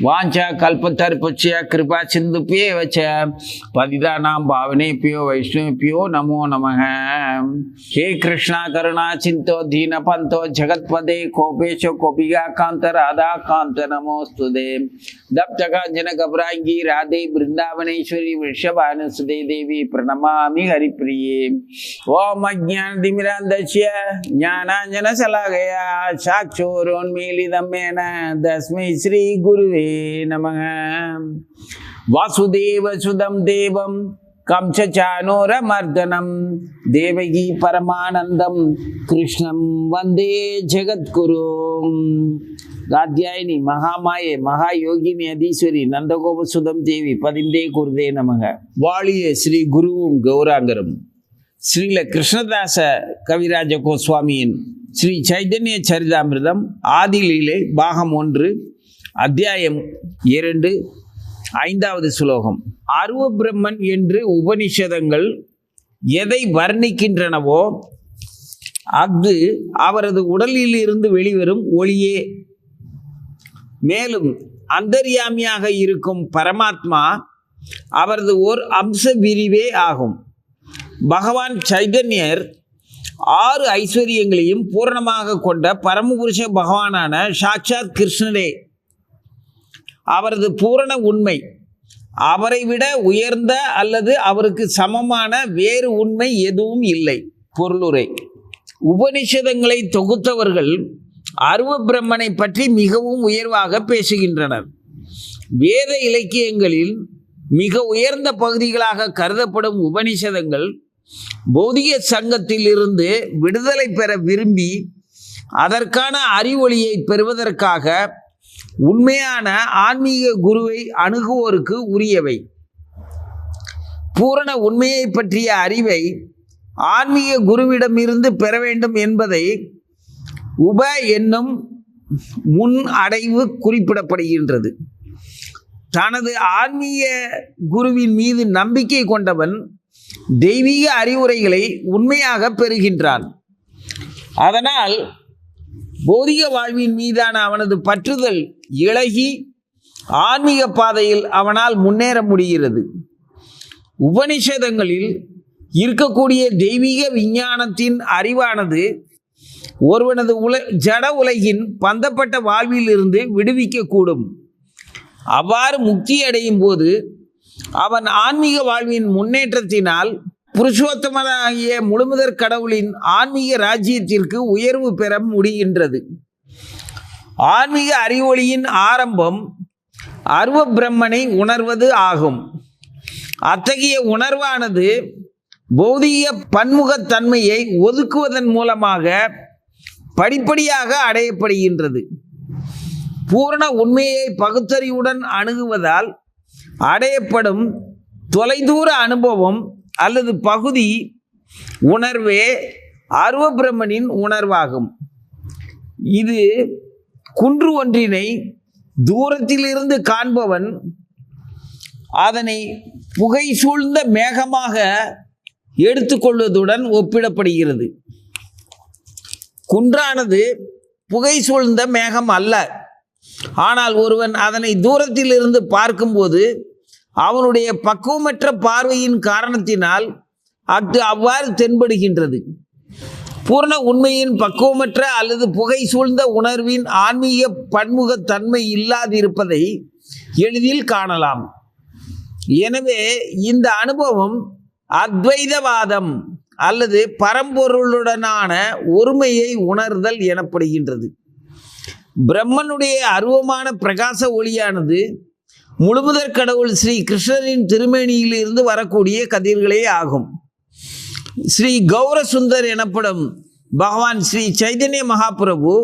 वाञ्छा कल्पतरुभ्यश्च कृपा सिन्धुभ्येव च पतितानां पावनेभ्यो वैष्णवेभ्यो नमो नमः। हे कृष्णा करुणा सिन्धो दीनबन्धो जगत्पते गोपेश गोपिका कान्त राधा कान्त नमोस्तुते। दप्तकाञ्चन गौराङ्गी राधे वृन्दावनेश्वरी वृषभानुसुते देवी प्रणमामि हरिप्रिये। ओम अज्ञानतिमिरान्धस्य ज्ञानाञ्जनशलाकया चक्षुरुन्मीलितं येन तस्मै श्री गुरुवे नमः। वासुदेवसुतं देवं कंसचाणूरमर्दनं देवकी परमानन्दं कृष्णं वन्दे जगद्गुरुं। कात्यायनी महामाये महायोगिनी अधीश्वरी नंदगोपसुतं देवी पदिंदे कुरुदे नमः। वाळिये श्री गुरुवुम गौरांगரும் ஸ்ரீல கிருஷ்ணதாச கவிராஜ கோஸ்வாமியின் ஸ்ரீ சைதன்ய சரிதாமிர்தம் ஆதிலீலை பாகம் 1 அத்தியாயம் 2 5வது ஸ்லோகம். அருவ பிரம்மன் என்று உபனிஷதங்கள் எதை வர்ணிக்கின்றனவோ அது அவரது உடலில் இருந்து வெளிவரும் ஒளியே. மேலும் அந்தர்யாமியாக இருக்கும் பரமாத்மா அவரது ஓர் அம்ச விரிவே ஆகும். பகவான் சைதன்யர் 6 ஐஸ்வர்யங்களையும் பூரணமாக கொண்ட பரமபுருஷ பகவானான சாட்சாத் கிருஷ்ணரே. அவரது பூரண உண்மை. அவரை விட உயர்ந்த அல்லது அவருக்கு சமமான வேறு உண்மை எதுவும் இல்லை. பொருளுரை. உபனிஷதங்களை தொகுத்தவர்கள் அருவ பிரம்மனை பற்றி மிகவும் உயர்வாக பேசுகின்றனர். வேத இலக்கியங்களில் மிக உயர்ந்த பகுதிகளாக கருதப்படும் உபனிஷதங்கள் பௌதிக சங்கத்திலிருந்து விடுதலை பெற விரும்பி அதற்கான அறிவொளியை பெறுவதற்காக உண்மையான ஆன்மீக குருவை அணுகுவோருக்கு உரியவை. பூரண உண்மையை பற்றிய அறிவை ஆன்மீக குருவிடமிருந்து பெற வேண்டும் என்பதை உப என்னும் முன் அடைவு குறிப்பிடப்படுகின்றது. தனது ஆன்மீக குருவின் மீது நம்பிக்கை கொண்டவன் தெய்வீக அறிவுரைகளை உண்மையாக பெறுகின்றான். அதனால் பௌதிக வாழ்வின் மீதான அவனது பற்றுதல் இளகி ஆன்மீக பாதையில் அவனால் முன்னேற முடிகிறது. உபனிஷதங்களில் இருக்கக்கூடிய தெய்வீக விஞ்ஞானத்தின் அறிவானது ஒருவனது ஜட உலகின் பந்தப்பட்ட வாழ்வில் இருந்து விடுவிக்கக்கூடும். அவ்வாறு முக்தி அடையும் போது அவன் ஆன்மீக வாழ்வின் முன்னேற்றத்தினால் புருஷோத்தமனாகிய முழுமுதற் கடவுளின் ஆன்மீக ராஜ்யத்திற்கு உயர்வு பெற முடிகின்றது. ஆன்மீக அறிவொளியின் ஆரம்பம் அருவ பிரம்மனை உணர்வது ஆகும். அத்தகைய உணர்வானது பௌதிக பன்முகத்தன்மையை ஒதுக்குவதன் மூலமாக படிப்படியாக அடையப்படுகின்றது. பூரண உண்மையை பகுத்தறிவுடன் அணுகுவதால் அடையப்படும் தொலைதூர அனுபவம் அல்லது பகுதி உணர்வே அருவ பிரம்மனின் உணர்வாகும். இது குன்று ஒன்றினை தூரத்திலிருந்து காண்பவன் அதனை புகை சூழ்ந்த மேகமாக எடுத்துக்கொள்வதுடன் ஒப்பிடப்படுகிறது. குன்றானது புகை சூழ்ந்த மேகம் அல்ல. ஆனால் ஒருவன் அதனை தூரத்தில் இருந்து பார்க்கும்போது அவனுடைய பக்குவமற்ற பார்வையின் காரணத்தினால் அது அவ்வாறு தென்படுகின்றது. பூர்ண உண்மையின் பக்குவமற்ற அல்லது புகை சூழ்ந்த உணர்வின் ஆன்மீக பன்முகத்தன்மை இல்லாதிருப்பதை எளிதில் காணலாம். எனவே இந்த அனுபவம் அத்வைதவாதம் அல்லது பரம்பொருளுடனான ஒருமையை உணர்தல் எனப்படுகின்றது. பிரம்மனுடைய அருவமான பிரகாச ஒளியானது முழுமுதற் கடவுள் ஸ்ரீ கிருஷ்ணரின் திருமேனியில் இருந்து வரக்கூடிய கதிர்களே ஆகும். ஸ்ரீ கௌரசுந்தர் எனப்படும் பகவான் ஸ்ரீ சைதன்ய மகாபிரபு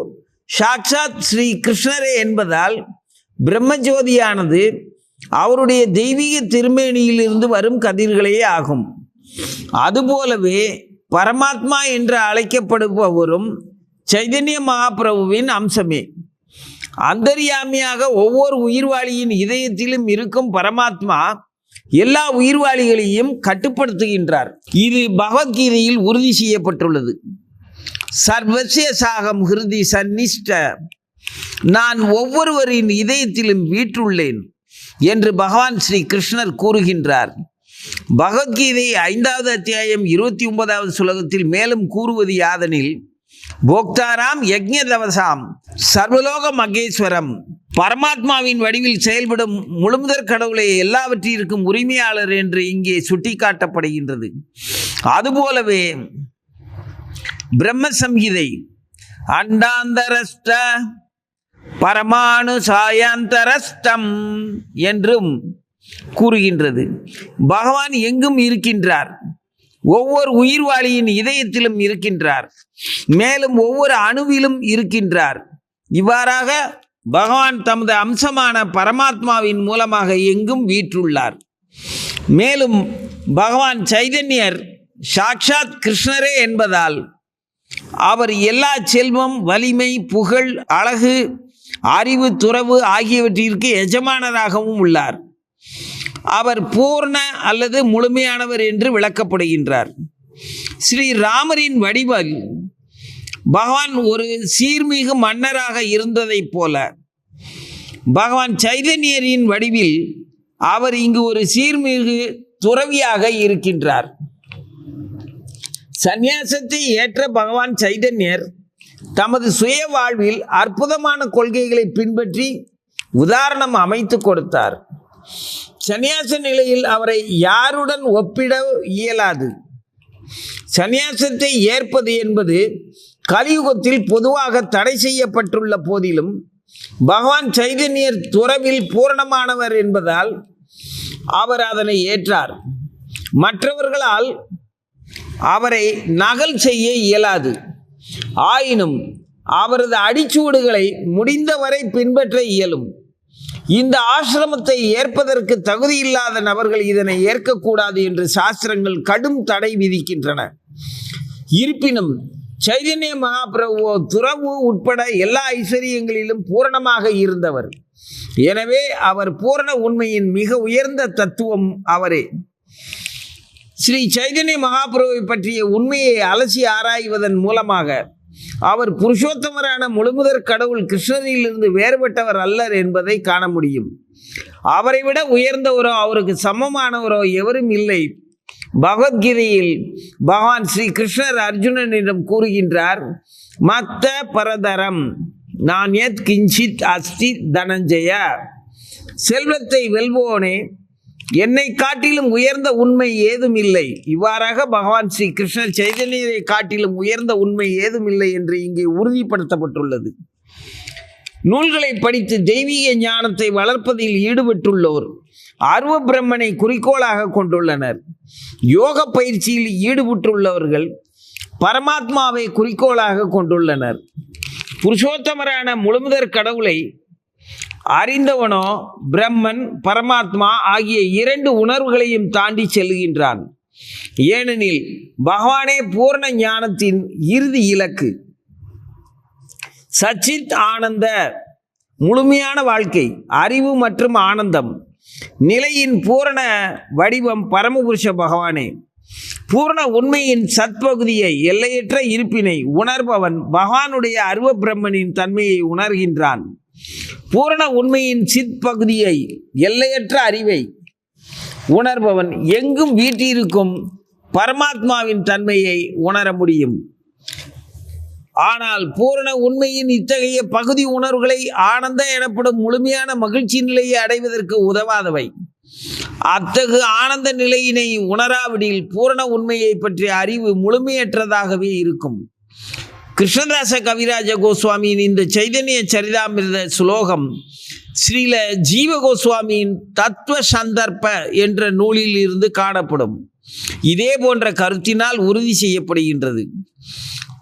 சாட்சாத் ஸ்ரீ கிருஷ்ணரே என்பதால் பிரம்மஜோதியானது அவருடைய தெய்வீக திருமேனியில் இருந்து வரும் கதிர்களே ஆகும். அதுபோலவே பரமாத்மா என்று அழைக்கப்படுபவரும் சைதன்ய மகாபிரபுவின் அம்சமே. அந்தர்யாமியாக ஒவ்வொரு உயிர்வாளியின் இதயத்திலும் இருக்கும் பரமாத்மா எல்லா உயிர்வாளிகளையும் கட்டுப்படுத்துகின்றார். இது பகவத்கீதையில் உறுதி செய்யப்பட்டுள்ளது. சர்வஸ்ய சாகம் ஹிருதி சன்னிஷ்ட நான் ஒவ்வொருவரின் இதயத்திலும் வீற்றுள்ளேன் என்று பகவான் ஸ்ரீ கிருஷ்ணர் கூறுகின்றார். பகவத்கீதை 5வது அத்தியாயம் 29வது ஸ்லோகத்தில் மேலும் கூறுவது யாதெனில், போக்தாராம் யக்ஞதவசாம் சர்வலோக மகேஸ்வரம், பரமாத்மாவின் வடிவில் செயல்படும் முழுமுதற் கடவுளை எல்லாவற்றிற்கும் உரிமையாளர் என்று இங்கே சுட்டிக்காட்டப்படுகின்றது. அதுபோலவே பிரம்ம சம்ஹிதை அண்டாந்தரஸ்ட பரமாணு சாயாந்தரஸ்டம் என்றும் கூறுகின்றது. பகவான் எங்கும் இருக்கின்றார், ஒவ்வொரு உயிர்வாளியின் இதயத்திலும் இருக்கின்றார், மேலும் ஒவ்வொரு அணுவிலும் இருக்கின்றார். இவ்வாறாக பகவான் தமது அம்சமான பரமாத்மாவின் மூலமாக எங்கும் வீற்றுள்ளார். மேலும் பகவான் சைதன்யர் சாக்ஷாத் கிருஷ்ணரே என்பதால் அவர் எல்லா செல்வம், வலிமை, புகழ், அழகு, அறிவு, துறவு ஆகியவற்றிற்கு எஜமானராகவும் உள்ளார். அவர் பூர்ண அல்லது முழுமையானவர் என்று விளக்கப்படுகின்றார். ஸ்ரீ ராமரின் வடிவில் பகவான் ஒரு சீர்மிகு மன்னராக இருந்ததைப் போல பகவான் சைதன்யரின் வடிவில் அவர் இங்கு ஒரு சீர்மிகு துறவியாக இருக்கின்றார். சந்நியாசத்தை ஏற்ற பகவான் சைதன்யர் தமது சுய வாழ்வில் அற்புதமான கொள்கைகளை பின்பற்றி உதாரணம் அமைத்து கொடுத்தார். சந்நியாச நிலையில் அவரை யாருடன் ஒப்பிட இயலாது. சந்நியாசத்தை ஏற்பது என்பது கலியுகத்தில் பொதுவாக தடை செய்யப்பட்டுள்ள போதிலும் பகவான் சைதன்யர் துறவில் பூரணமானவர் என்பதால் அவர் அதனை ஏற்றார். மற்றவர்களால் அவரை நகல் செய்ய இயலாது. ஆயினும் அவரது அடிச்சுவடுகளை முடிந்தவரை பின்பற்ற இயலும். இந்த ஆசிரமத்தை ஏற்பதற்கு தகுதியில்லாத நபர்கள் இதனை ஏற்கக்கூடாது என்று சாஸ்திரங்கள் கடும் தடை விதிக்கின்றன. இருப்பினும் சைதன்ய மகாபிரபு துறவு உட்பட எல்லா ஐஸ்வர்யங்களிலும் பூரணமாக இருந்தவர். எனவே அவர் பூரண உண்மையின் மிக உயர்ந்த தத்துவம் அவரே. ஸ்ரீ சைதன்ய மகாபிரபுவை பற்றிய உண்மையை அலசி ஆராய்வதன் மூலமாக அவர் புருஷோத்தமரான முழுமுதற் கடவுள் கிருஷ்ணரிலிருந்து வேறுபட்டவர் அல்லர் என்பதை காண முடியும். அவரை விட உயர்ந்தவரோ அவருக்கு சமமானவரோ எவரும் இல்லை. பகவத்கீதையில் பகவான் ஸ்ரீ கிருஷ்ணர் அர்ஜுனனிடம் கூறுகின்றார், மத்த பரதரம் நான் யத் கிஞ்சித் அஸ்தி தனஞ்சய. செல்வத்தை வெல்வோனே, என்னை காட்டிலும் உயர்ந்த உண்மை ஏதும் இல்லை. இவ்வாறாக பகவான் ஸ்ரீ கிருஷ்ணர் சைதன்யரை காட்டிலும் உயர்ந்த உண்மை ஏதும் இல்லை என்று இங்கே உறுதிப்படுத்தப்பட்டுள்ளது. நூல்களை படித்து தெய்வீக ஞானத்தை வளர்ப்பதில் ஈடுபட்டுள்ளோர் அருவ பிரம்மனை குறிக்கோளாக கொண்டுள்ளனர். யோக பயிற்சியில் ஈடுபட்டுள்ளவர்கள் பரமாத்மாவை குறிக்கோளாக கொண்டுள்ளனர். புருஷோத்தமரான முழுமுதற் கடவுளை அறிந்தவனோ பிரம்மன், பரமாத்மா ஆகிய இரண்டு உணர்வுகளையும் தாண்டி செல்கின்றான். ஏனெனில் பகவானே பூர்ண ஞானத்தின் இறுதி இலக்கு. சச்சித் ஆனந்த முழுமையான வாழ்க்கை, அறிவு மற்றும் ஆனந்தம் நிலையின் பூரண வடிவம் பரமபுருஷ பகவானே. பூர்ண உண்மையின் சத்பகுதியை, எல்லையற்ற இருப்பினை உணர்பவன் பகவானுடைய அருவ பிரம்மனின் தன்மையை உணர்கின்றான். பூரண உண்மையின் சித் பகுதியை, எல்லையற்ற அறிவை உணர்பவன் எங்கும் வீற்றிருக்கும் பரமாத்மாவின் தன்மையை உணர முடியும். ஆனால் பூரண உண்மையின் இத்தகைய பகுதி உணர்வுகளை ஆனந்த எனப்படும் முழுமையான மகிழ்ச்சி நிலையை அடைவதற்கு உதவாதவை. அத்தகு ஆனந்த நிலையினை உணராவிடில் பூரண உண்மையை பற்றிய அறிவு முழுமையற்றதாகவே இருக்கும். கிருஷ்ணதாச கவிராஜ கோஸ்வாமியின் இந்த சைதன்ய சரிதாமிர்த சுலோகம் ஸ்ரீல ஜீவ கோஸ்வாமியின் தத்துவ சந்தர்ப்ப என்ற நூலில் இருந்து காணப்படும். இதே போன்ற கருத்தினால் உறுதி செய்யப்படுகின்றது.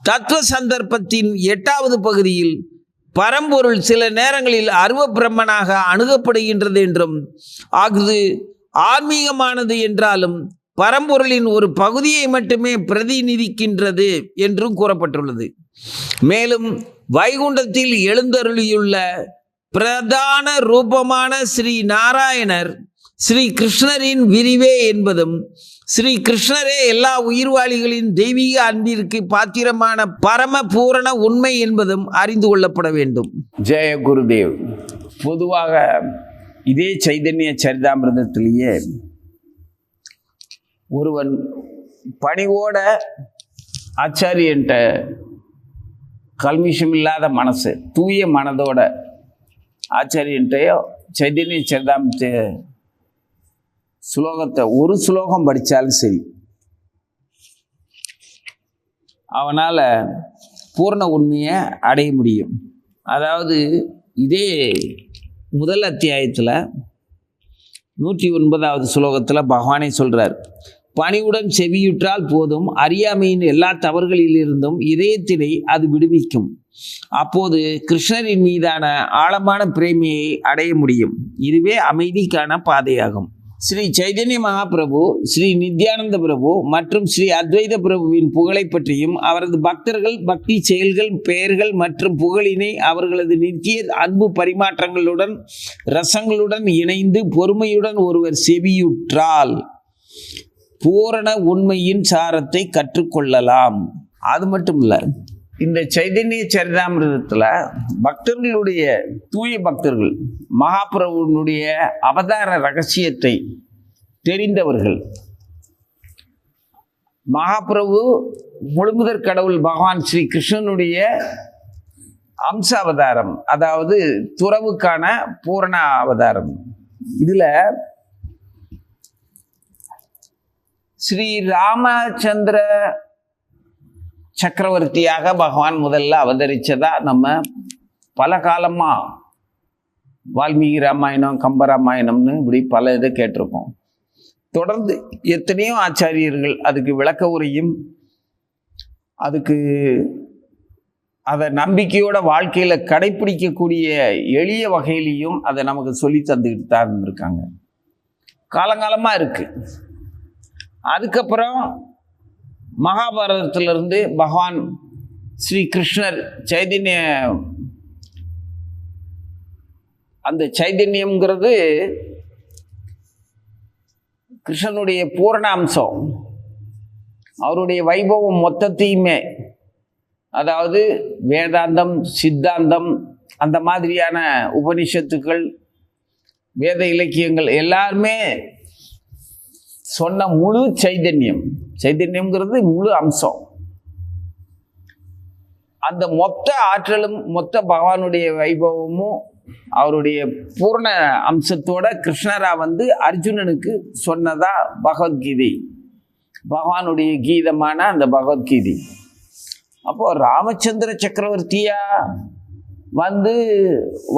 தத்துவ சந்தர்ப்பத்தின் 8வது பகுதியில் பரம்பொருள் சில நேரங்களில் அருவ பிரம்மனாக அணுகப்படுகின்றது என்றும், அது ஆன்மீகமானது என்றாலும் பரம்பொருளின் ஒரு பகுதியை மட்டுமே பிரதிநிதிக்கின்றது என்றும் கூறப்பட்டுள்ளது. மேலும் வைகுண்டத்தில் எழுந்தருளியுள்ள பிரதான ரூபமான ஸ்ரீ நாராயணர் ஸ்ரீ கிருஷ்ணரின் விரிவே என்பதும் ஸ்ரீ கிருஷ்ணரே எல்லா உயிர்வாளிகளின் தெய்வீக அன்பிற்கு பாத்திரமான பரம பூரண உண்மை என்பதும் அறிந்து கொள்ளப்பட வேண்டும். ஜெய குருதேவ். பொதுவாக இதே சைதன்ய சரிதாமிர்தத்திலேயே ஒருவன் பணிவோட ஆச்சாரியன்ட்ட கல்மிஷம் இல்லாத மனசு தூய மனதோட ஆச்சாரியன்ட்டையோ சைதன்ய சரிதாமிர்த ஸ்லோகத்தை ஒரு ஸ்லோகம் படித்தாலும் சரி, அவனால் பூர்ண உண்மையை அடைய முடியும். அதாவது இதே முதல் அத்தியாயத்தில் 109வது ஸ்லோகத்தில் பகவானே சொல்கிறார், பணிவுடன் செவியுற்றால் போதும், அறியாமையின் எல்லா தவறுகளிலிருந்தும் இதயத்தினை அது விடுவிக்கும். அப்போது கிருஷ்ணரின் மீதான ஆழமான பிரேமையை அடைய முடியும். இதுவே அமைதிக்கான பாதையாகும். ஸ்ரீ சைதன்ய மகாபிரபு, ஸ்ரீ நித்யானந்த பிரபு மற்றும் ஸ்ரீ அத்வைத பிரபுவின் புகழை பற்றியும் அவரது பக்தர்கள் பக்தி செயல்கள், பெயர்கள் மற்றும் புகழினை அவர்களது நித்திய அன்பு பரிமாற்றங்களுடன் ரசங்களுடன் இணைந்து பொறுமையுடன் ஒருவர் செவியுற்றால் பூரண உண்மையின் சாரத்தை கற்றுக்கொள்ளலாம். அது மட்டும் இல்லை, இந்த சைதன்ய சரிதாமிர்தத்தில் பக்தர்களுடைய தூய பக்தர்கள் மகாபிரபுனுடைய அவதார ரகசியத்தை தெரிந்தவர்கள், மகாபிரபு முழுமுதற் கடவுள் பகவான் ஸ்ரீ கிருஷ்ணனுடைய அம்ச அவதாரம், அதாவது துறவுக்கான பூரண அவதாரம். இதில் ஸ்ரீ ராமச்சந்திர சக்கரவர்த்தியாக பகவான் முதல்ல அவதரித்ததா நம்ம பல காலமாக வால்மீகி ராமாயணம், கம்பராமாயணம்னு இப்படி பல இதை கேட்டிருக்கோம். தொடர்ந்து எத்தனையோ ஆச்சாரியர்கள் அதுக்கு விளக்க உரையும் அதுக்கு அதை நம்பிக்கையோட வாழ்க்கையில் கடைப்பிடிக்கக்கூடிய எளிய வகையிலையும் அதை நமக்கு சொல்லி தந்துக்கிட்டு தான் இருந்திருக்காங்க. காலங்காலமாக இருக்குது. அதுக்கப்புறம் மகாபாரதத்திலிருந்து பகவான் ஸ்ரீ கிருஷ்ணர் சைதன்ய, அந்த சைதன்யம்ங்கிறது கிருஷ்ணனுடைய பூரண அம்சம். அவருடைய வைபவம் மொத்தத்தையுமே, அதாவது வேதாந்தம், சித்தாந்தம், அந்த மாதிரியான உபனிஷத்துக்கள், வேத இலக்கியங்கள் எல்லாருமே சொன்ன முழு சைதன்யம். சைதன்யம்ங்கிறது முழு அம்சம். அந்த மொத்த ஆற்றலும் மொத்த பகவானுடைய வைபவமும் அவருடைய பூர்ண அம்சத்தோட கிருஷ்ணரா வந்து அர்ஜுனனுக்கு சொன்னதா பகவத்கீதை, பகவானுடைய கீதமான அந்த பகவத்கீதை. அப்போ ராமச்சந்திர சக்கரவர்த்தியா வந்து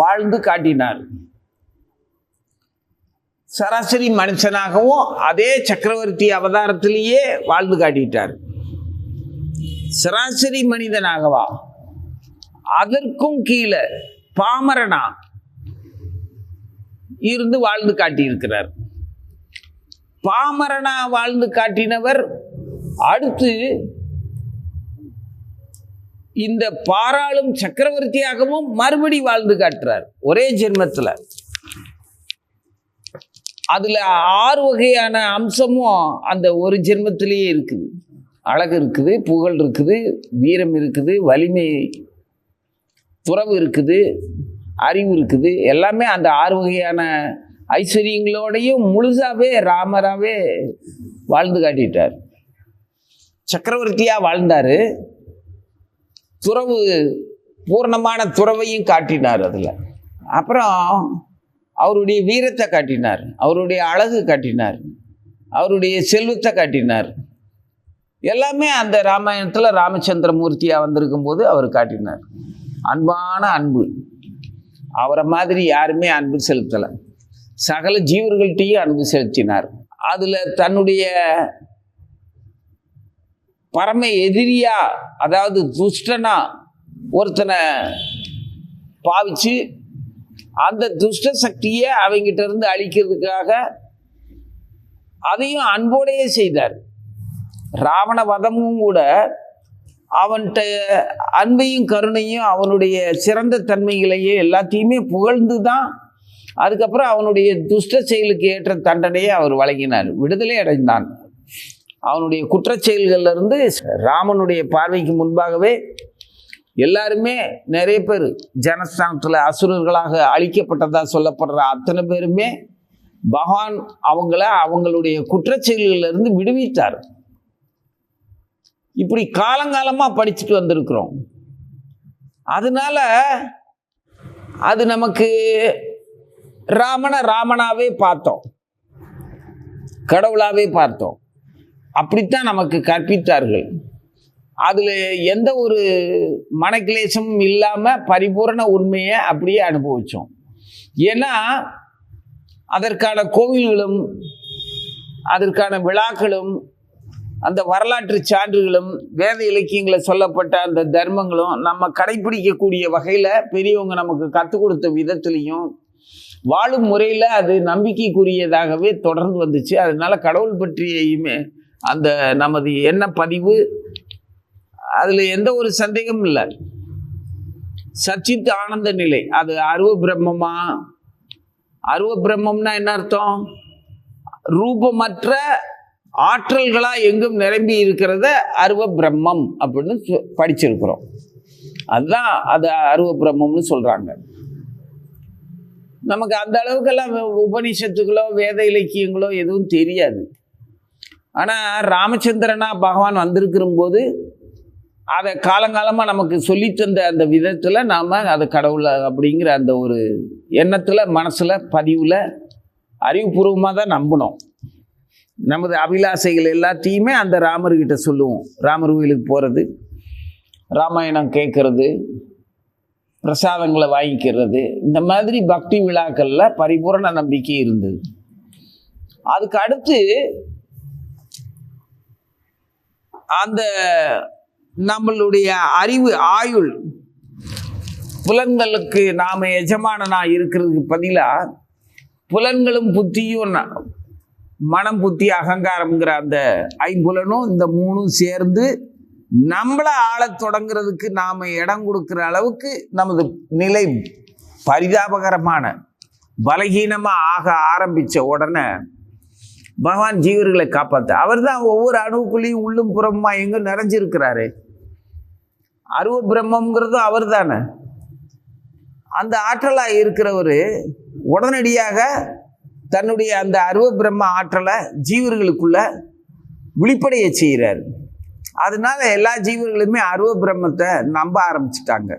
வாழ்ந்து காட்டினார். சராசரி மனுஷனாகவும் அதே சக்கரவர்த்தி அவதாரத்திலேயே வாழ்ந்து காட்டிட்டார். சராசரி மனிதனாகவா, அதற்கும் கீழே பாமரனா இருந்து வாழ்ந்து காட்டியிருக்கிறார். பாமரனா வாழ்ந்து காட்டினவர் அடுத்து இந்த பாராளும் சக்கரவர்த்தியாகவும் மறுபடி வாழ்ந்து காட்டுறார் ஒரே ஜென்மத்தில். அதில் 6 வகையான அம்சமும் அந்த ஒரு ஜென்மத்திலேயே இருக்குது. அழகு இருக்குது, புகழ் இருக்குது, வீரம் இருக்குது, வலிமை, துறவு இருக்குது, அறிவு இருக்குது. எல்லாமே அந்த 6 வகையான ஐஸ்வர்யங்களோடையும் முழுசாவே ராமராகவே வாழ்ந்து காட்டிட்டார். சக்கரவர்த்தியாக வாழ்ந்தார். துறவு, பூர்ணமான துறவையும் காட்டினார். அதில் அப்புறம் அவருடைய வீரத்தை காட்டினார், அவருடைய அழகு காட்டினார், அவருடைய செல்வத்தை காட்டினார். எல்லாமே அந்த ராமாயணத்தில் ராமச்சந்திர மூர்த்தியாக வந்திருக்கும் போது அவர் காட்டினார். அன்பான அன்பு. அவரை மாதிரி யாருமே அன்பு செலுத்தலை. சகல ஜீவர்கள்ட்டையும் அன்பு செலுத்தினார். அதில் தன்னுடைய பரம எதிரியா, அதாவது துஷ்டனா ஒருத்தனை பாவிச்சு அந்த துஷ்ட சக்தியை அவங்கிட்ட இருந்து அழிக்கிறதுக்காக அதையும் அன்போடையே செய்தார். ராவண வதமும் கூட அவன்கிட்ட அன்பையும் கருணையும் அவனுடைய சிறந்த தன்மைகளையும் எல்லாத்தையுமே புகழ்ந்து தான் அதுக்கப்புறம் அவனுடைய துஷ்ட செயலுக்கு ஏற்ற தண்டனையை அவர் வழங்கினார், விடுதலை அடைந்தான். அவனுடைய குற்றச் செயல்களிலிருந்து ராமனுடைய பார்வைக்கு முன்பாகவே எல்லாருமே நிறைய பேர் ஜனஸ்தானத்தில் அசுரர்களாக அழிக்கப்பட்டதா சொல்லப்படுற அத்தனை பேருமே பகவான் அவங்களுடைய குற்றச் செயல்களிலிருந்து விடுவித்தார். இப்படி காலங்காலமாக படிச்சுட்டு வந்திருக்கிறோம். அதனால அது நமக்கு ராமனாவே பார்த்தோம், கடவுளாவே பார்த்தோம். அப்படித்தான் நமக்கு கற்பித்தார்கள். அதில் எந்த ஒரு மனக்கிலேசமும் இல்லாமல் பரிபூரண உண்மையை அப்படியே அனுபவித்தோம். ஏன்னா அதற்கான கோவில்களும் அதற்கான விழாக்களும் அந்த வரலாற்று சான்றுகளும் வேத இலக்கியங்களை சொல்லப்பட்ட அந்த தர்மங்களும் நம்ம கடைப்பிடிக்கக்கூடிய வகையில் பெரியவங்க நமக்கு கற்றுக் கொடுத்த விதத்துலேயும் வாழும் முறையில் அது நம்பிக்கைக்குரியதாகவே தொடர்ந்து வந்துச்சு. அதனால கடவுள் பற்றியுமே அந்த நமது எண்ண பதிவு அதில் எந்த ஒரு சந்தேகமும் இல்லை. சச்சித் ஆனந்த நிலை, அது அருவ பிரம்மமா? அருவ பிரம்மம்னா என்ன அர்த்தம்? ரூபமற்ற ஆற்றல்களா எங்கும் நிரம்பி இருக்கிறத அருவ பிரம்மம் அப்படின்னு படிச்சிருக்கிறோம். அதுதான் அது அருவ பிரம்மம்னு சொல்றாங்க. நமக்கு அந்த அளவுக்கெல்லாம் உபனிஷத்துகளோ வேத இலக்கியங்களோ எதுவும் தெரியாது. ஆனால் ராமச்சந்திரனா பகவான் வந்திருக்கிற போது அதை காலங்காலமாக நமக்கு சொல்லித்தந்த அந்த விதத்தில் நாம் அதை கடவுளை அப்படிங்கிற அந்த ஒரு எண்ணத்தில் மனசில் பதிவில் அறிவுபூர்வமாக தான் நம்பணும். நமது அபிலாசைகள் எல்லாத்தையுமே அந்த ராமர்கிட்ட சொல்லுவோம். ராமர் கோயிலுக்கு போகிறது, ராமாயணம் கேட்கறது, பிரசாதங்களை வாங்கிக்கிறது, இந்த மாதிரி பக்தி விழாக்களில் பரிபூரண நம்பிக்கை இருந்தது. அதுக்கு அடுத்து அந்த நம்மளுடைய அறிவு ஆயுள் புலன்களுக்கு நாம் எஜமானனா இருக்கிறதுக்கு பதிலாக புலன்களும் புத்தியும் மனம் புத்தி அகங்காரம்ங்கிற அந்த ஐம்புலனும் இந்த மூணும் சேர்ந்து நம்மளை ஆளத் தொடங்கிறதுக்கு நாம் இடம் கொடுக்குற அளவுக்கு நமது நிலை பரிதாபகரமான பலகீனமாக ஆக ஆரம்பித்த உடனே பகவான் ஜீவர்களை காப்பாற்ற அவர் தான் ஒவ்வொரு அணுவுக்குள்ளேயும் உள்ளும் புறமா எங்கும் நிறைஞ்சிருக்கிறாரு. அருவ பிரம்மங்கிறதும் அவர் தானே. அந்த ஆற்றலாக இருக்கிறவர் உடனடியாக தன்னுடைய அந்த அருவ பிரம்ம ஆற்றலை ஜீவர்களுக்குள்ள விழிப்படைய செய்கிறார். அதனால எல்லா ஜீவர்களுமே அருவ பிரம்மத்தை நம்ப ஆரம்பிச்சிட்டாங்க.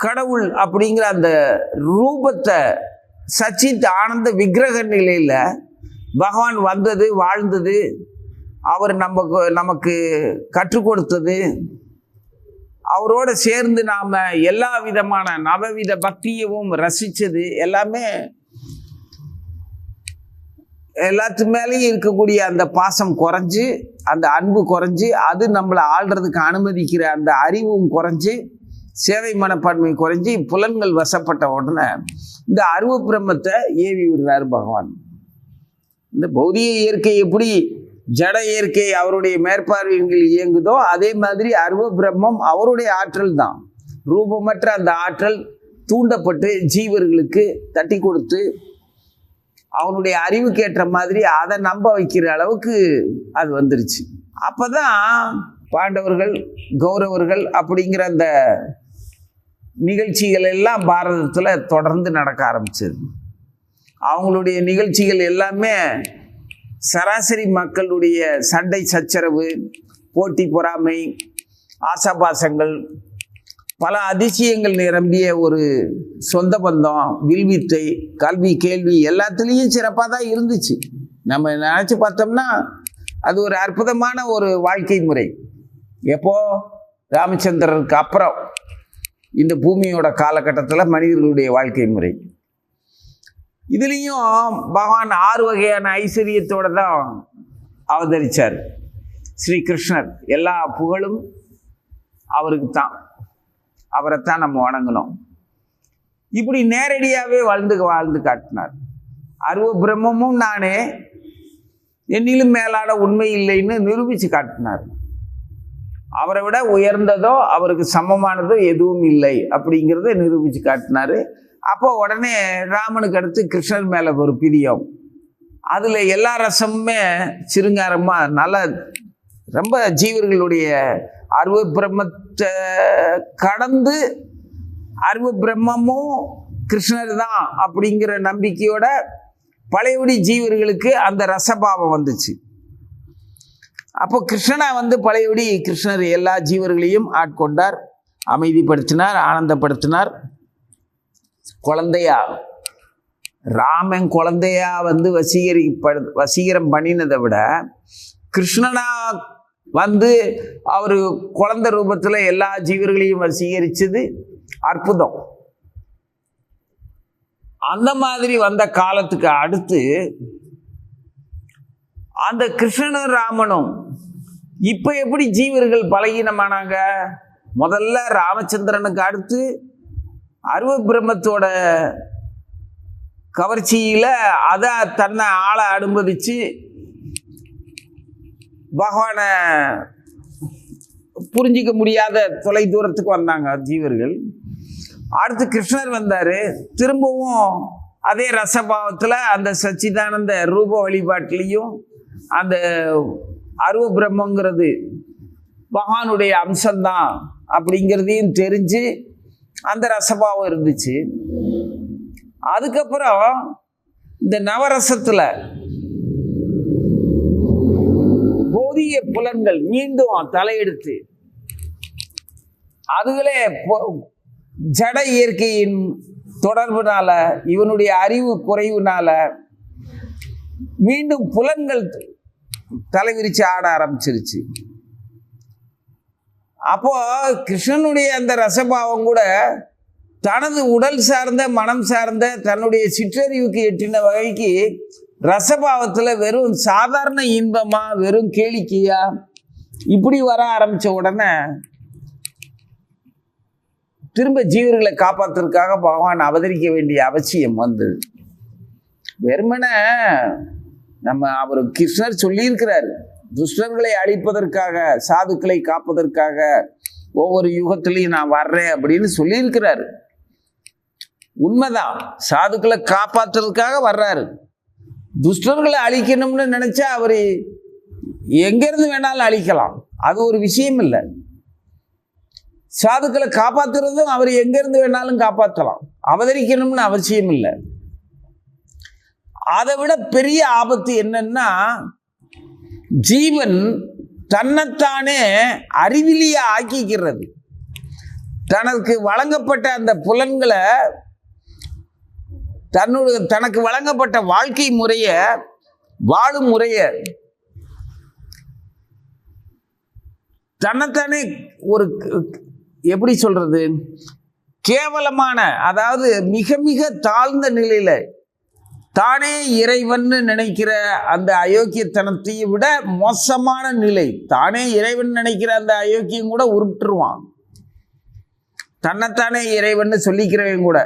கடவுள் அப்படிங்கிற அந்த ரூபத்தை சச்சித் ஆனந்த விக்கிரக நிலையில் பகவான் வந்தது, வாழ்ந்தது, அவர் நமக்கு கற்றுக் கொடுத்தது, அவரோடு சேர்ந்து நாம் எல்லா விதமான நவவித பக்தியவும் ரசித்தது எல்லாமே எல்லாத்து மேலேயும் இருக்கக்கூடிய அந்த பாசம் குறைஞ்சி, அந்த அன்பு குறைஞ்சி, அது நம்மளை ஆள்றதுக்கு அனுமதிக்கிற அந்த அறிவும் குறைஞ்சி, சேவை மனப்பான்மை குறைஞ்சி, புலன்கள் வசப்பட்ட உடனே இந்த அருவ பிரம்மத்தை ஏவி விடுறாரு பகவான். இந்த பௌதிக இயற்கை எப்படி ஜட இயற்கை அவருடைய மேற்பார்வையில் இயங்குதோ அதே மாதிரி அருவ பிரம்மம் அவருடைய ஆற்றல் தான். ரூபமற்ற அந்த ஆற்றல் தூண்டப்பட்டு ஜீவர்களுக்கு தட்டி கொடுத்து அவனுடைய அறிவுக்கேற்ற மாதிரி அதை நம்ப வைக்கிற அளவுக்கு அது வந்துருச்சு. அப்போதான் பாண்டவர்கள் கௌரவர்கள் அப்படிங்கிற அந்த நிகழ்ச்சிகள் எல்லாம் பாரதத்தில் தொடர்ந்து நடக்க ஆரம்பிச்சது. அவங்களுடைய நிகழ்ச்சிகள் எல்லாமே சராசரி மக்களுடைய சண்டை சச்சரவு, போட்டி பொறாமை, ஆசாபாசங்கள், பல அதிசயங்கள் நிரம்பிய ஒரு சொந்த பந்தம், வில்வித்தை, கல்வி, கேள்வி எல்லாத்துலேயும் சிறப்பாக தான் இருந்துச்சு. நம்ம நினச்சி பார்த்தோம்னா அது ஒரு அற்புதமான ஒரு வாழ்க்கை முறை. எப்போ ராமச்சந்திரனுக்கு அப்புறம் இந்த பூமியோட காலகட்டத்தில் மனிதர்களுடைய வாழ்க்கை முறை. இதுலேயும் பகவான் 6 வகையான ஐஸ்வர்யத்தோடு தான் அவதரித்தார். ஸ்ரீகிருஷ்ணர் எல்லா புகழும் அவருக்கு தான், அவரைத்தான் நம்ம வணங்கணும். இப்படி நேரடியாகவே வாழ்ந்து காட்டினார். அருவ பிரம்மமும் நானே, என்னிலும் மேலான உண்மை இல்லைன்னு நிரூபித்து காட்டினார். அவரை விட உயர்ந்ததோ அவருக்கு சமமானதோ எதுவும் இல்லை அப்படிங்கிறத நிரூபித்து காட்டினார். அப்போ உடனே ராமனுக்கு அடுத்து கிருஷ்ணர் மேலே ஒரு பிரியம். அதில் எல்லா ரசமுமே சிருங்காரமாக நல்ல ரொம்ப ஜீவர்களுடைய அருவ பிரம்மத்தை கடந்து அருவ பிரம்மமும் கிருஷ்ணர் தான் அப்படிங்கிற நம்பிக்கையோட பழையபடி ஜீவர்களுக்கு அந்த ரசபாவம் வந்துச்சு. அப்போ கிருஷ்ணனா பழையபடி கிருஷ்ணர் எல்லா ஜீவர்களையும் ஆட்கொண்டார், அமைதிப்படுத்தினார், ஆனந்தப்படுத்தினார். குழந்தையா ராமன் குழந்தையா வசீகரம் பண்ணினதை விட கிருஷ்ணனா அவர் குழந்தை ரூபத்தில் எல்லா ஜீவர்களையும் வசீகரிச்சது அற்புதம். அந்த மாதிரி வந்த காலத்துக்கு அடுத்து அந்த கிருஷ்ணனும் ராமனும் இப்ப எப்படி ஜீவர்கள் பலகீனமானாங்க? முதல்ல ராமச்சந்திரனுக்கு அடுத்து அருவ பிரம்மத்தோட கவர்ச்சியில அதை தன்னை ஆளை அனுமதிச்சு பகவானை புரிஞ்சிக்க முடியாத தொலை தூரத்துக்கு வந்தாங்க ஜீவர்கள். அடுத்து கிருஷ்ணர் வந்தாரு, திரும்பவும் அதே ரசபாவத்தில் அந்த சச்சிதானந்த ரூப வழிபாட்டிலையும் அந்த அருவ பிரம்மங்கிறது பகவானுடைய அம்சம்தான் அப்படிங்கிறதையும் தெரிஞ்சு அந்த ரசபாவம் இருந்துச்சு. அதுக்கப்புறம் இந்த நவரசத்துல போதிய புலன்கள் மீண்டும் தலையெடுத்து அதுகளே ஜட இயற்கையின் தொடர்புனால இவனுடைய அறிவு குறைவுனால மீண்டும் புலன்கள் தலைவிரிச்சு ஆட ஆரம்பிச்சிருச்சு. அப்போ கிருஷ்ணனுடைய அந்த ரசபாவம் கூட தனது உடல் சார்ந்த மனம் சார்ந்த தன்னுடைய சிற்றறிவுக்கு எட்டின வகைக்கு ரசபாவத்தில் வெறும் சாதாரண இன்பமா வெறும் கேளிக்கையா இப்படி வர ஆரம்பிச்ச உடனே திரும்ப ஜீவர்களை காப்பாற்றுறதுக்காக பகவான் அவதரிக்க வேண்டிய அவசியம் வந்தது. வெறுமன அவர் கிருஷ்ணர் சொல்லியிருக்கிறார், துஷ்டர்களை அழிப்பதற்காக சாதுக்களை காப்பதற்காக ஒவ்வொரு யுகத்திலையும் நான் வர்றேன் அப்படின்னு சொல்லியிருக்கிறாரு. உண்மைதான், சாதுக்களை காப்பாற்றுறதுக்காக வர்றாரு. துஷ்டர்களை அழிக்கணும்னு நினைச்சா அவர் எங்கிருந்து வேணாலும் அழிக்கலாம், அது ஒரு விஷயம் இல்லை. சாதுக்களை காப்பாற்றுறதும் அவர் எங்கிருந்து வேணாலும் காப்பாற்றலாம், அவதரிக்கணும்னு அவசியம் இல்லை. அதை விட பெரிய ஆபத்து என்னன்னா, ஜீவன் தன்னைத்தானே அறிவிலியா ஆக்கிக்கிறது. தனக்கு வழங்கப்பட்ட அந்த புலன்களை தனக்கு வழங்கப்பட்ட வாழ்க்கை முறைய வாழும் முறைய தன்னைத்தானே ஒரு எப்படி சொல்றது கேவலமான, அதாவது மிக மிக தாழ்ந்த நிலையில தானே இறைவன் நினைக்கிற அந்த அயோக்கியத்தனத்தையும் விட மோசமான நிலை. தானே இறைவன் நினைக்கிற அந்த அயோக்கியம் கூட உருட்டுருவான். தன்னைத்தானே இறைவன் சொல்லிக்கிறவன் கூட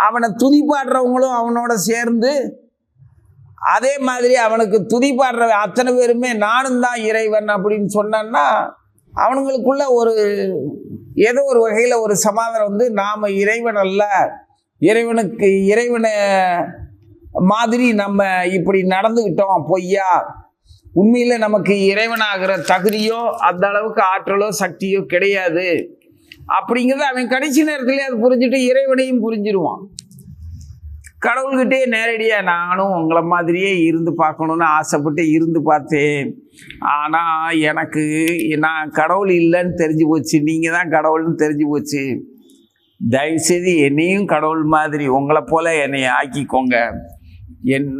அவனை துதிப்பாடுறவங்களும் அவனோட சேர்ந்து அதே மாதிரி அவனுக்கு துதிப்பாடுற அத்தனை பேருமே நானும் தான் இறைவன் அப்படின்னு சொன்னான்னா அவனுங்களுக்குள்ள ஒரு ஏதோ ஒரு வகையில் ஒரு சமாதானம் நாம இறைவன் அல்ல, இறைவனை மாதிரி நம்ம இப்படி நடந்துக்கிட்டோம் பொய்யா, உண்மையில நமக்கு இறைவனாகிற தகுதியோ அந்த அளவுக்கு ஆற்றலோ சக்தியோ கிடையாது அப்படிங்கிறத அவன் கடைசி நேரத்திலே அது புரிஞ்சுட்டு இறைவனையும் புரிஞ்சிருவான். கடவுள்கிட்டே நேரடியாக நானும் உங்களை மாதிரியே இருந்து பார்க்கணுன்னு ஆசைப்பட்டு இருந்து பார்த்தேன், ஆனால் எனக்கு நான் கடவுள் இல்லைன்னு தெரிஞ்சு போச்சு, நீங்கள் தான் கடவுள்னு தெரிஞ்சு போச்சு, தயவுசெய்து என்னையும் கடவுள் மாதிரி உங்களை போல என்னை ஆக்கிக்கோங்க,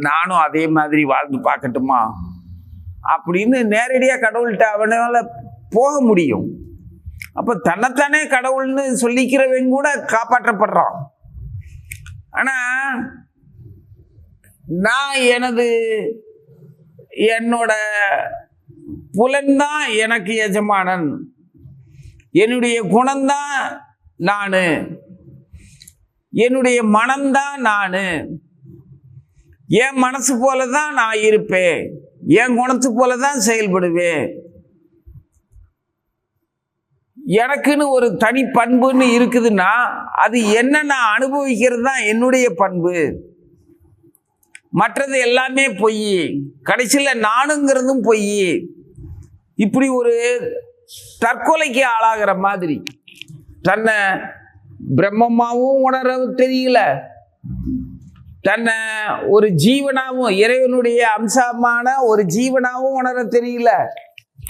நானும் அதே மாதிரி வாழ்ந்து பார்க்கட்டுமா அப்படின்னு நேரடியாக கடவுள்கிட்ட அவனால் போக முடியும். அப்போ தன்னைத்தானே கடவுள்னு சொல்லிக்கிறவங்க கூட காப்பாற்றப்படுறான். ஆனால் நான் என்னோட புலன்தான் எனக்கு எஜமானன், என்னுடைய குணம்தான் நான், என்னுடைய மனம்தான் நான், என் மனசு போல தான் நான் இருப்பேன், என் குணத்து போல தான் செயல்படுவேன், எனக்குன்னு ஒரு தனி பண்புன்னு இருக்குதுன்னா அது என்ன நான் அனுபவிக்கிறது தான் என்னுடைய பண்பு. மற்றது எல்லாமே பொய். கடைசியில் நானுங்கிறதும் பொய். இப்படி ஒரு தற்கொலைக்கு ஆளாகிற மாதிரி தன்னை பிரம்மமாகவும் உணர தெரியல, தன்னை ஒரு ஜீவனாகவும் இறைவனுடைய அம்சமான ஒரு ஜீவனாகவும் உணர தெரியல,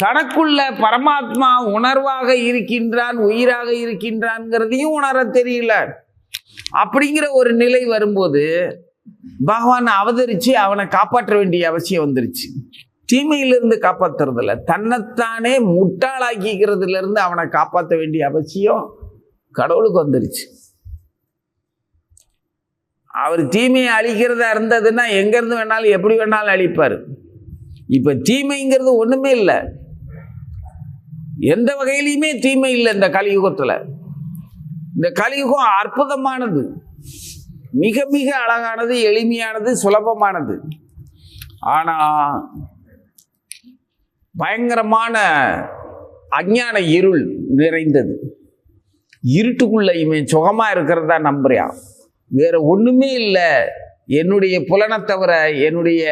தனக்குள்ள பரமாத்மா உணர்வாக இருக்கின்றான், உயிராக இருக்கின்றான்ங்கிறதையும் உணர தெரியல. அப்படிங்கிற ஒரு நிலை வரும்போது பகவான் அவதரிச்சு அவனை காப்பாற்ற வேண்டிய அவசியம் வந்துருச்சு. தீமையிலிருந்து காப்பாற்றுறதில்ல, தன்னைத்தானே முட்டாளாக்கிக்கிறதுல இருந்து அவனை காப்பாற்ற வேண்டிய அவசியம் கடவுளுக்கு வந்துருச்சு. அவர் தீமையை அழிக்கிறதா இருந்ததுன்னா எங்கேருந்து வேணாலும் எப்படி வேணாலும் அழிப்பார். இப்போ தீமைங்கிறது ஒன்றுமே இல்லை, எந்த வகையிலையுமே தீமை இல்லை இந்த கலியுகத்தில். இந்த கலியுகம் அற்புதமானது, மிக மிக அழகானது, எளிமையானது, சுலபமானது. ஆனால் பயங்கரமான அஞ்ஞான இருள் நிறைந்தது. இருட்டுக்குள்ள இவன் சுகமா இருக்கிறதா நம்புறான், வேற ஒண்ணுமே இல்லை. என்னுடைய புலனை தவிர, என்னுடைய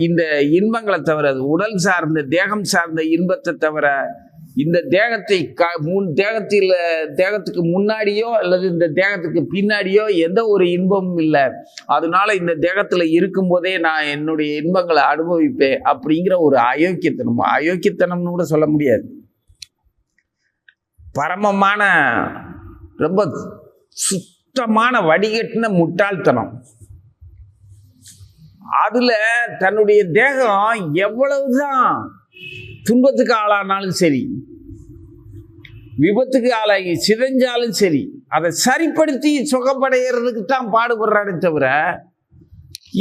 இந்த இன்பங்களை தவிர, உடல் சார்ந்த தேகம் சார்ந்த இன்பத்தை தவிர, இந்த தேகத்தை தேகத்துக்கு முன்னாடியோ அல்லது இந்த தேகத்துக்கு பின்னாடியோ எந்த ஒரு இன்பமும் இல்லை. அதனால இந்த தேகத்துல இருக்கும்போதே நான் என்னுடைய இன்பங்களை அனுபவிப்பேன் அப்படிங்கிற ஒரு அயோக்கியத்தனம்னு கூட சொல்ல முடியாது. பரமமான ரொம்ப சுத்தமான வடிகட்டின முட்டாள்தனம். அதுல தன்னுடைய தேகம் எவ்வளவுதான் துன்பத்துக்கு ஆளானாலும் சரி, விபத்துக்கு ஆளாகி சிதைஞ்சாலும் சரி, அதை சரிப்படுத்தி சுகப்படைகிறதுக்கு தான் பாடுபடுறானே தவிர,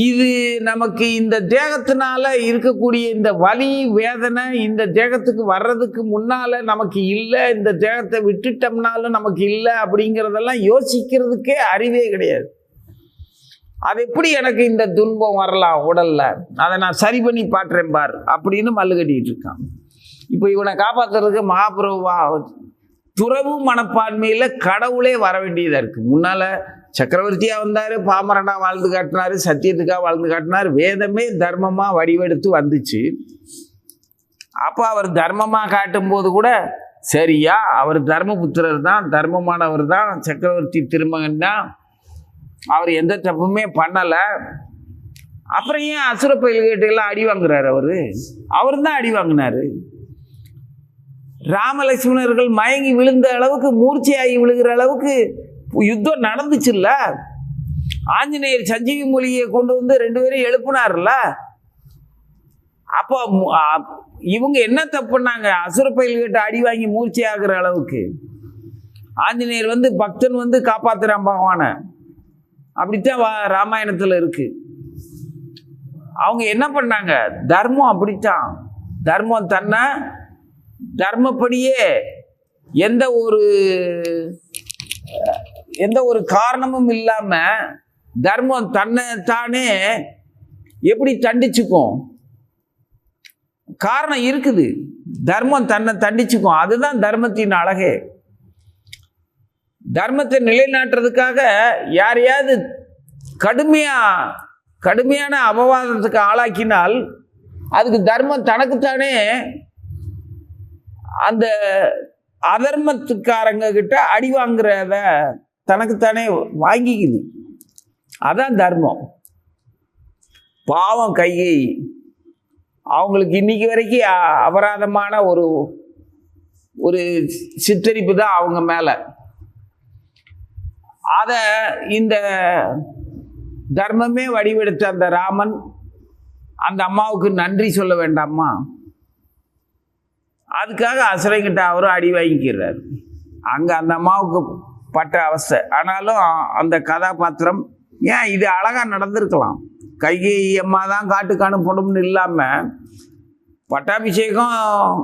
இது நமக்கு இந்த தேகத்தினால இருக்கக்கூடிய இந்த வலி வேதனை இந்த தேகத்துக்கு வர்றதுக்கு முன்னால நமக்கு இல்லை, இந்த தேகத்தை விட்டுட்டோம்னாலும் நமக்கு இல்லை அப்படிங்கிறதெல்லாம் யோசிக்கிறதுக்கே அறிவே கிடையாது. அது எப்படி எனக்கு இந்த துன்பம் வரலாம் உடல்ல, அதை நான் சரி பண்ணி பாட்டுறேன் பார் அப்படின்னு மல்லு கட்டிட்டு இருக்கான். இப்போ இவனை காப்பாற்றுறதுக்கு மகாபிரபுவா துறவு மனப்பான்மையில் கடவுளே வர வேண்டியதாக இருக்குது. முன்னால் சக்கரவர்த்தியாக வந்தார், பாமரனா வாழ்ந்து காட்டினார், சத்தியத்துக்காக வாழ்ந்து காட்டினார், வேதமே தர்மமாக வடிவெடுத்து வந்துச்சு. அப்போ அவர் தர்மமாக காட்டும்போது கூட சரியா, அவர் தர்மபுத்திரர் தான், தர்மமானவர் தான், சக்கரவர்த்தி திருமகன் தான், அவர் எந்த தப்புமே பண்ணலை. அப்புறம் ஏன் அசுர பயில்கிட்டெல்லாம் அடி வாங்குறாரு? அவர் தான் அடி வாங்கினாரு. ராமலட்சுமணர்கள் மயங்கி விழுந்த அளவுக்கு, மூர்ச்சையாகி விழுகிற அளவுக்கு யுத்தம் நடந்துச்சுல்ல. ஆஞ்சநேயர் சஞ்சீவி மூலிகையை கொண்டு வந்து 2 பேரும் எழுப்புனார்ல. அப்போ இவங்க என்ன தப்பு பண்ணாங்க? அசுர பயில்கிட்ட அடி வாங்கி மூர்ச்சை ஆகிற அளவுக்கு ஆஞ்சநேயர் வந்து பக்தன் வந்து காப்பாத்துறான் பகவானை. அப்படித்தான் ராமாயணத்தில் இருக்கு. அவங்க என்ன பண்ணாங்க? தர்மம் அப்படித்தான். தர்மம் தன்னை தர்மப்படியே எந்த ஒரு காரணமும் இல்லாம தர்மம் தன்னை தானே எப்படி தண்டிச்சுக்கும்? காரணம் இருக்குது, தர்மம் தன்னை தண்டிச்சுக்கும். அதுதான் தர்மத்தின் அழகே. தர்மத்தை நிலைநாட்டுறதுக்காக யாரையாவது கடுமையான அபவாதத்துக்கு ஆளாக்கினால் அதுக்கு தர்மம் தனக்குத்தானே அந்த அதர்மத்துக்காரங்க கிட்ட அடி வாங்குறத தனக்குத்தானே வாங்கிக்குது. அதான் தர்மம். பாவம் கையை அவங்களுக்கு இன்னைக்கு வரைக்கும் அபராதமான ஒரு சித்தரிப்பு தான் அவங்க மேல. அதை இந்த தர்மமே வடிவெடுத்த அந்த ராமன் அந்த அம்மாவுக்கு நன்றி சொல்ல வேண்டாமா? அதுக்காக அசுரங்கிட்ட அவரும் அடி வாங்கிக்கிறார். அங்கே அந்த அம்மாவுக்கு பட்ட அவஸ்தை. ஆனாலும் அந்த கதாபாத்திரம் ஏன் இது அழகாக நடந்திருக்கலாம். கைகேயி அம்மா தான் காட்டுக்கு அனுப்பணும்னு இல்லாமல் பட்டாபிஷேகம்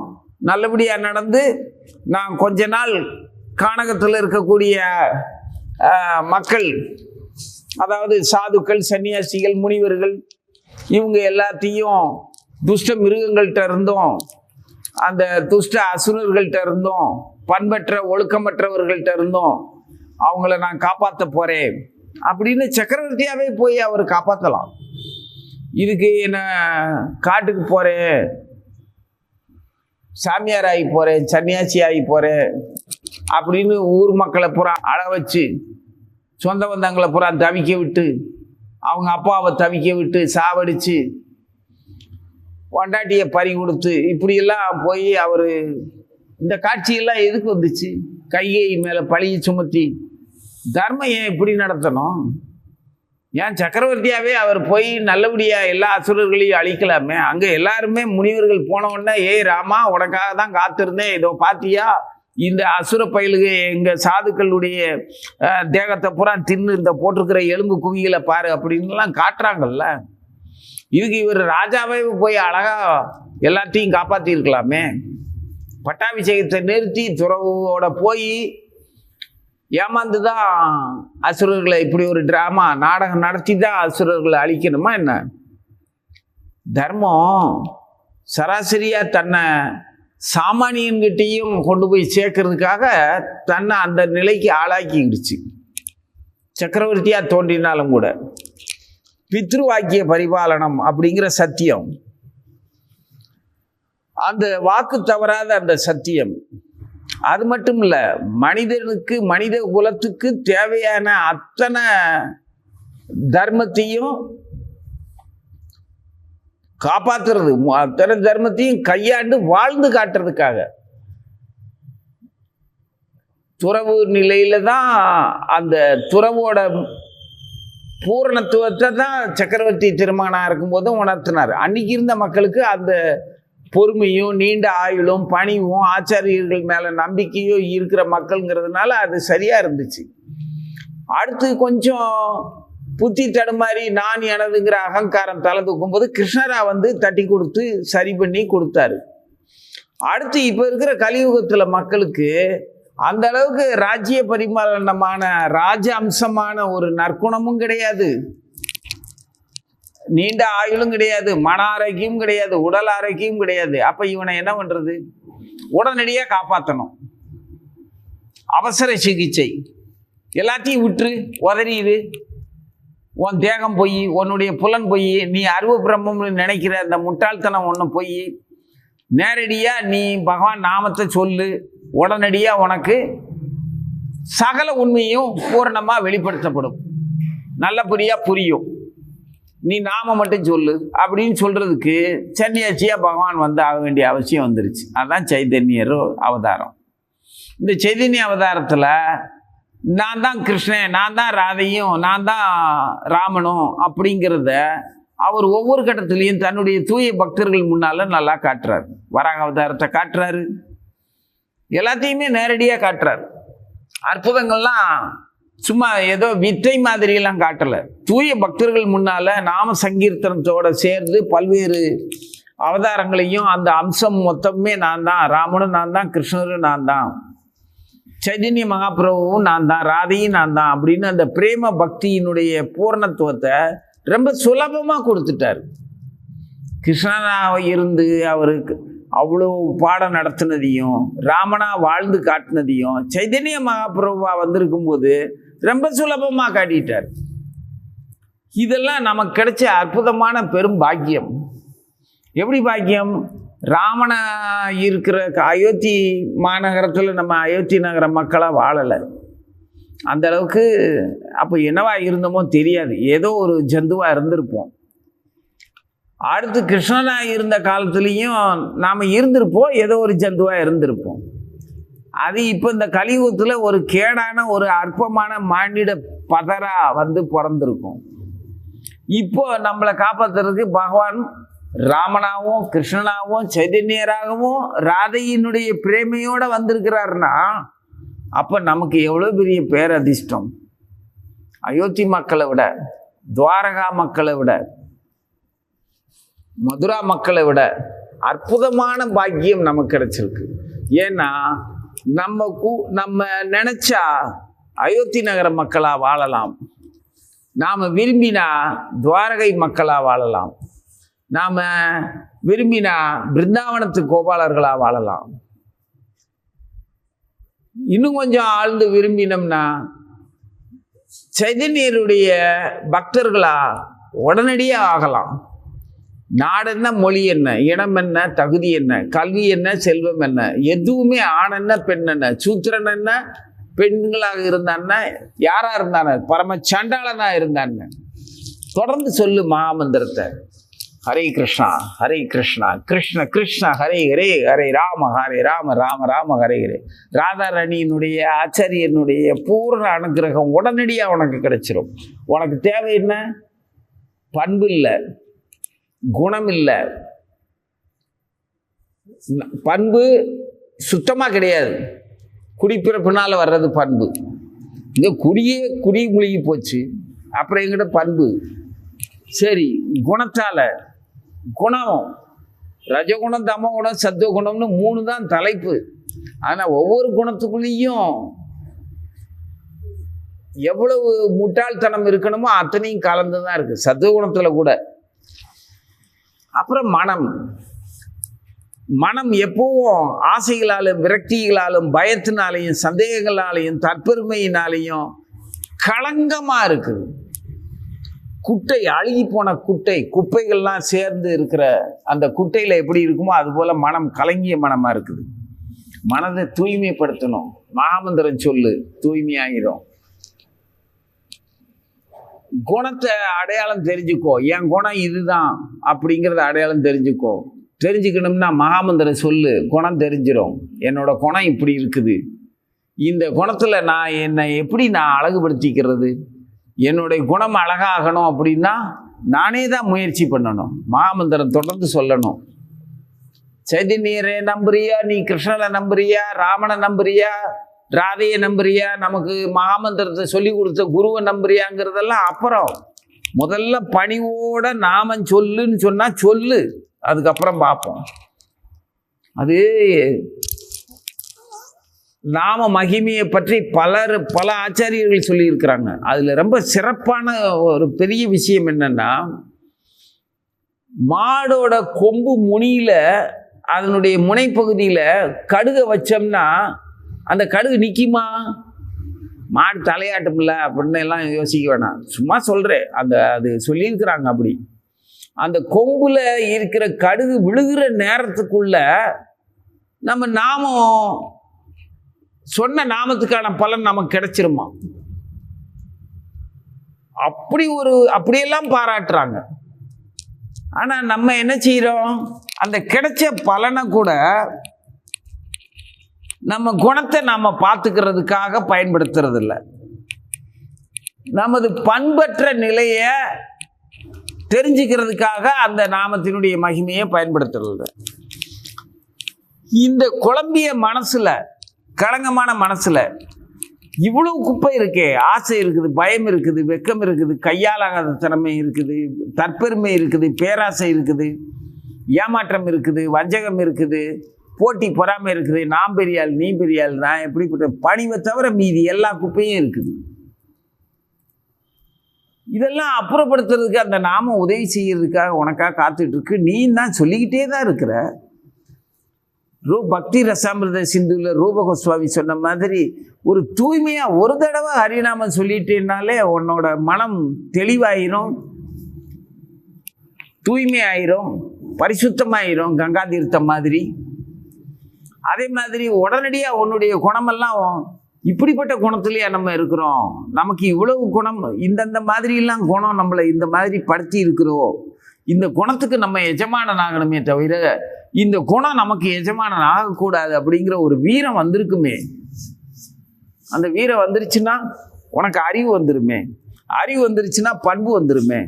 நல்லபடியாக நடந்து நான் கொஞ்ச நாள் கானகத்தில் இருக்கக்கூடிய மக்கள், அதாவது சாதுக்கள், சன்னியாசிகள், முனிவர்கள், இவங்க எல்லாத்தையும் துஷ்ட மிருகங்கள்கிட்ட இருந்தோம், அந்த துஷ்ட அசுரர்கள்ட்ட இருந்தோம் பண்பற்ற ஒழுக்கமற்றவர்கள்ட்ட இருந்தோம், அவங்கள நான் காப்பாற்ற போறேன் அப்படின்னு சக்கரவர்த்தியாவே போய் அவர் காப்பாற்றலாம். இதுக்கு என்ன காட்டுக்கு போறேன், சாமியார் ஆகி போறேன், சன்னியாசி ஆகி போறேன் அப்படின்னு ஊர் மக்களை பூரா அழ வச்சு, சொந்த பந்தங்களை பூரா தவிக்க விட்டு, அவங்க அப்பாவை தவிக்க விட்டு சாவடிச்சு, பொண்டாட்டியை பறி கொடுத்து, இப்படியெல்லாம் போய் அவர் இந்த காட்சியெல்லாம் எதுக்கு வந்துச்சு? கைகை மேலே பழியை சுமத்தி தர்மம் ஏன் இப்படி நடத்தணும்? ஏன் சக்கரவர்த்தியாவே அவர் போய் நல்லபடியா எல்லா அசுரர்களையும் அழிக்கலாமே? அங்கே எல்லாருமே முனிவர்கள் போன உடனே, ஏய் ராமா, உனக்காக தான் காத்திருந்தேன், இதோ பாத்தியா இந்த அசுர பயலுக எங்கள் சாதுக்களுடைய தேகத்தை பூரா தின்னு இந்த போட்டிருக்கிற எலும்பு குவிகளை பாரு அப்படின்லாம் காட்டுறாங்கல்ல. இதுக்கு இவர் ராஜாவே போய் அழகா எல்லாத்தையும் காப்பாற்றிருக்கலாமே. பட்டாபிஷேகத்தை நிறுத்தி துறவோட போய் ஏமாந்து தான் அசுரர்களை இப்படி ஒரு டிராமா நாடகம் நடத்தி தான் அசுரர்களை அழிக்கணுமா என்ன? தர்மம் சராசரியாக தன்னை சாமானியன்கிட்டையும் கொண்டு போய் சேர்க்கறதுக்காக தன்னை அந்த நிலைக்கு ஆளாக்கிடுச்சு. சக்கரவர்த்தியாக தோன்றினாலும் கூட பித்ருவாக்கிய பரிபாலனம் அப்படிங்கிற சத்தியம், அந்த வாக்கு தவறாத அந்த சத்தியம், அது மட்டும் இல்லை, மனிதனுக்கு மனித குலத்துக்கு தேவையான அத்தனை தர்மத்தையும் காப்பாற்றுறது, அத்தனை தர்மத்தையும் கையாண்டு வாழ்ந்து காட்டுறதுக்காக துறவு நிலையில தான் அந்த துறவோட பூரணத்துவத்தை தான் சக்கரவர்த்தி திருமகனாக இருக்கும்போதும் உணர்த்தினார். அன்னைக்கு இருந்த மக்களுக்கு அந்த பொறுமையும் நீண்ட ஆயுளும் பணிவும் ஆச்சாரியர்கள் மேலே நம்பிக்கையும் இருக்கிற மக்கள்ங்கிறதுனால அது சரியாக இருந்துச்சு. அடுத்து கொஞ்சம் புத்தி தடுமாறி நான் எனதுங்கிற அகங்காரம் தலை தூக்கும்போது கிருஷ்ணரா வந்து தட்டி கொடுத்து சரி பண்ணி கொடுத்தாரு. அடுத்து இப்போ இருக்கிற கலியுகத்தில் மக்களுக்கு அந்த அளவுக்கு ராஜ்ய பரிபாலனமான ராஜ அம்சமான ஒரு நற்குணமும் கிடையாது, நீண்ட ஆயுளும் கிடையாது, மன ஆரோக்கியம் கிடையாது, உடல் ஆரோக்கியம் கிடையாது. அப்போ இவனை என்ன பண்ணுறது? உடனடியாக காப்பாற்றணும். அவசர சிகிச்சை எல்லாத்தையும் விட்டுரு, உதறிடு, உன் தேகம் போய், உன்னுடைய புலன் போய், நீ அருவ பிரம்மம்னு நினைக்கிற அந்த முட்டாள்தனம் ஒன்று போய் நேரடியாக நீ பகவான் நாமத்தை சொல்லு, உடனடியாக உனக்கு சகல உண்மையும் பூரணமாக வெளிப்படுத்தப்படும், நல்லபடியாக புரியும். நீ நாம மட்டும் சொல்லு அப்படின்னு சொல்றதுக்கு சன்னியாசியாக பகவான் வந்து ஆக வேண்டிய அவசியம் வந்துருச்சு. அதுதான் சைதன்யர் அவதாரம். இந்த சைதன்ய அவதாரத்தில் நான் தான் கிருஷ்ணன், நான் தான் ராதையும், நான் தான் ராமனும் அப்படிங்கிறத அவர் ஒவ்வொரு கட்டத்திலையும் தன்னுடைய தூய பக்தர்கள் முன்னால் நல்லா காட்டுறாரு. வராக அவதாரத்தை காட்டுறாரு, எல்லாத்தையுமே நேரடியாக காட்டுறாரு. அற்புதங்கள்லாம் சும்மா ஏதோ வித்தை மாதிரியெல்லாம் காட்டலை. தூய பக்தர்கள் முன்னால் நாம சங்கீர்த்தனத்தோடு சேர்ந்து பல்வேறு அவதாரங்களையும் அந்த அம்சம் மொத்தமே நான் தான், ராமனும் நான் தான், கிருஷ்ணரும் நான் தான், சைதன்ய மகாபிரபுவும் நான் தான், ராதையும் நான் தான் அப்படின்னு அந்த பிரேம பக்தியினுடைய பூர்ணத்துவத்தை ரொம்ப சுலபமாக கொடுத்துட்டார். கிருஷ்ணனாக இருந்து அவருக்கு அவ்வளோ பாடம் நடத்தினதையும் ராமனாக வாழ்ந்து காட்டினதையும் சைதன்ய மகாபிரபுவா வந்திருக்கும் போது ரொம்ப சுலபமாக காட்டிட்டார். இதெல்லாம் நமக்கு கிடைச்ச அற்புதமான பெரும் பாக்கியம். எப்படி பாக்கியம்? ராமனா இருக்கிற அயோத்தி மாநகரத்தில் நம்ம அயோத்தி நகர மக்களாக வாழலை அந்த அளவுக்கு. அப்போ என்னவா இருந்தோமோ தெரியாது, ஏதோ ஒரு ஜந்துவாக இருந்திருப்போம். அடுத்து கிருஷ்ணனாக இருந்த காலத்துலேயும் நாம் இருந்திருப்போம், ஏதோ ஒரு ஜந்துவாக இருந்திருப்போம். அது இப்போ இந்த கலியுகத்தில் ஒரு கேடான ஒரு அற்பமான மானிட பதரா வந்து பிறந்திருக்கும். இப்போ நம்மளை காப்பாற்றுறதுக்கு பகவான் ராமனாகவும் கிருஷ்ணனாகவும் சைதன்யராகவும் ராதையினுடைய பிரேமையோடு வந்திருக்கிறாருன்னா அப்போ நமக்கு எவ்வளோ பெரிய பேரதிர்ஷ்டம். அயோத்தி மக்களை விட, துவாரகா மக்களை விட, மதுரா மக்களை விட அற்புதமான பாக்கியம் நமக்கு கிடைச்சிருக்கு. ஏன்னா நம்ம நினைச்சா அயோத்தி நகர மக்களாக வாழலாம், நாம் விரும்பினா துவாரகை மக்களாக வாழலாம், நாம் விரும்பினா பிருந்தாவனத்து கோபாலர்களாக வாழலாம். இன்னும் கொஞ்சம் ஆழ்ந்து விரும்பினோம்னா சைதன்யருடைய பக்தர்களா உடனடியாக ஆகலாம். நாடு என்ன, மொழி என்ன, இனம் என்ன, தகுதி என்ன, கல்வி என்ன, செல்வம் என்ன, எதுவுமே ஆண் என்ன பெண் என்ன, சூத்திரன் என்ன பெண்களாக இருந்தான்னா, யாரா இருந்தான பரம சண்டாளனா இருந்தான்னு தொடர்ந்து சொல்லு மகாமந்திரத்தை. ஹரே கிருஷ்ணா ஹரே கிருஷ்ணா கிருஷ்ண கிருஷ்ண ஹரே ஹரே ஹரே ராம ராம ராம ஹரே ஹரே. ராதாராணியினுடைய ஆச்சாரியனுடைய பூர்ண அனுகிரகம் உடனடியாக உனக்கு கிடைச்சிரும். உனக்கு தேவை என்ன? பண்பு இல்லை, குணம் இல்லை. பண்பு சுத்தமாக கிடையாது. குடிப்பிறப்பினால் வர்றது பண்பு. இங்கே குடி முழுகி போச்சு, அப்புறம் எங்கிட்ட பண்பு. சரி, குணத்தால் குணம் ரஜகுணம் தமகுணம் சத்துவகுணம்னு 3 தான் தலைப்பு. ஆனால் ஒவ்வொரு குணத்துக்குள்ளேயும் எவ்வளவு முட்டாள்தனம் இருக்கணுமோ அத்தனையும் கலந்து தான் இருக்குது சத்துவகுணத்தில் கூட. அப்புறம் மனம் எப்பவும் ஆசைகளாலும் விரக்திகளாலும் பயத்தினாலையும் சந்தேகங்களாலையும் தற்பெருமையினாலையும் களங்கமாக இருக்குது. குட்டை, அழுகி போன குப்பைகள்லாம் சேர்ந்து இருக்கிற அந்த குட்டையில் எப்படி இருக்குமோ அதுபோல் மனம் கலங்கிய மனமாக இருக்குது. மனதை தூய்மைப்படுத்தணும். மகாமந்திரம் சொல்லு, தூய்மையாகிடும். குணத்தை அடையாளம் தெரிஞ்சுக்கோ. என் குணம் இதுதான் அப்படிங்கிறத அடையாளம் தெரிஞ்சுக்கோ. தெரிஞ்சுக்கணும்னா மகாமந்திரம் சொல்லு, குணம் தெரிஞ்சிடும். என்னோட குணம் இப்படி இருக்குது, இந்த குணத்தில் என்னை எப்படி அழகுபடுத்திக்கிறது, என்னுடைய குணம் அழகாகணும் அப்படின்னா நானே தான் முயற்சி பண்ணணும். மகாமந்திரம் தொடர்ந்து சொல்லணும். சைதன்யரை நம்புறியா, நீ கிருஷ்ணனை நம்புறியா, ராமனை நம்புறியா, ராதையை நம்புறியா, நமக்கு மகாமந்திரத்தை சொல்லி கொடுத்த குருவை நம்புறியாங்கிறதெல்லாம் அப்புறம். முதல்ல பணிவோட நாமம் சொல்லுன்னு சொன்னா சொல்லு, அதுக்கப்புறம் பார்ப்போம். அது நாம மகிமையை பற்றி பல ஆச்சாரியர்கள் சொல்லியிருக்கிறாங்க. அதில் ரொம்ப சிறப்பான ஒரு பெரிய விஷயம் என்னன்னா, மாடோட கொம்பு முனியில் அதனுடைய முனைப்பகுதியில் கடுகை வச்சோம்னா அந்த கடுகு நிற்குமா? மாடு தலையாட்டும்ல அப்படின்னு எல்லாம் யோசிக்க வேணாம், சும்மா சொல்கிறேன். அது சொல்லியிருக்கிறாங்க. அப்படி அந்த கொம்புல இருக்கிற கடுகு விழுகிற நேரத்துக்குள்ள நம்ம நாமம் சொன்ன நாமத்துக்கான பலன் நமக்கு கிடைச்சிருமா? அப்படியெல்லாம் பாராட்டுறாங்க. ஆனா நம்ம என்ன செய்யறோம்? அந்த கிடைச்ச பலனை கூட நம்ம குணத்தை நாம பார்த்துக்கிறதுக்காக பயன்படுத்துறது இல்லை. நமது பண்பற்ற நிலையை தெரிஞ்சுக்கிறதுக்காக அந்த நாமத்தினுடைய மகிமையை பயன்படுத்துறது. இந்த குழம்பிய மனசுல, களங்கமான மனசுல இவ்வளவு குப்பை இருக்கே. ஆசை இருக்குது, பயம் இருக்குது, வெக்கம் இருக்குது, கையாலாகாத திறமை இருக்குது, தற்பெருமை இருக்குது, பேராசை இருக்குது, ஏமாற்றம் இருக்குது, வஞ்சகம் இருக்குது, போட்டி பொறாமை இருக்குது, நான் பெரியாள் நீ பெரியாள், நான் எப்படிப்பட்ட பணிவை தவிர மீதி எல்லா குப்பையும் இருக்குது. இதெல்லாம் அப்புறப்படுத்துறதுக்கு அந்த நாம உதவி செய்யறதுக்காக உனக்காக காத்துட்டு இருக்கு. நீ தான் சொல்லிக்கிட்டே தான் இருக்கிற. பக்தி ரசாமிரத சிந்துல ரூப கோஸ்வாமி சொன்ன மாதிரி ஒரு தூய்மையா ஒரு தடவை ஹரிநாமம் சொல்லிட்டேனாலே உன்னோட மனம் தெளிவாயிரும், தூய்மையாயிரும், பரிசுத்தமாயிரும், கங்கா தீர்த்தம் மாதிரி. அதே மாதிரி உடனடியாக உன்னுடைய குணமெல்லாம் இப்படிப்பட்ட குணத்துலையா நம்ம இருக்கிறோம், நமக்கு இவ்வளவு குணம், இந்தந்த மாதிரிலாம் குணம் நம்மளை இந்த மாதிரி படுத்தி இருக்கிறோம், இந்த குணத்துக்கு நம்ம எஜமானன் ஆகணுமே தவிர இந்த குணம் நமக்கு எஜமானன் ஆகக்கூடாது அப்படிங்கிற ஒரு வீரம் வந்திருக்குமே. அந்த வீரம் வந்துருச்சுன்னா உனக்கு அறிவு வந்துருமே, அறிவு வந்துருச்சுன்னா பண்பு வந்துருமே.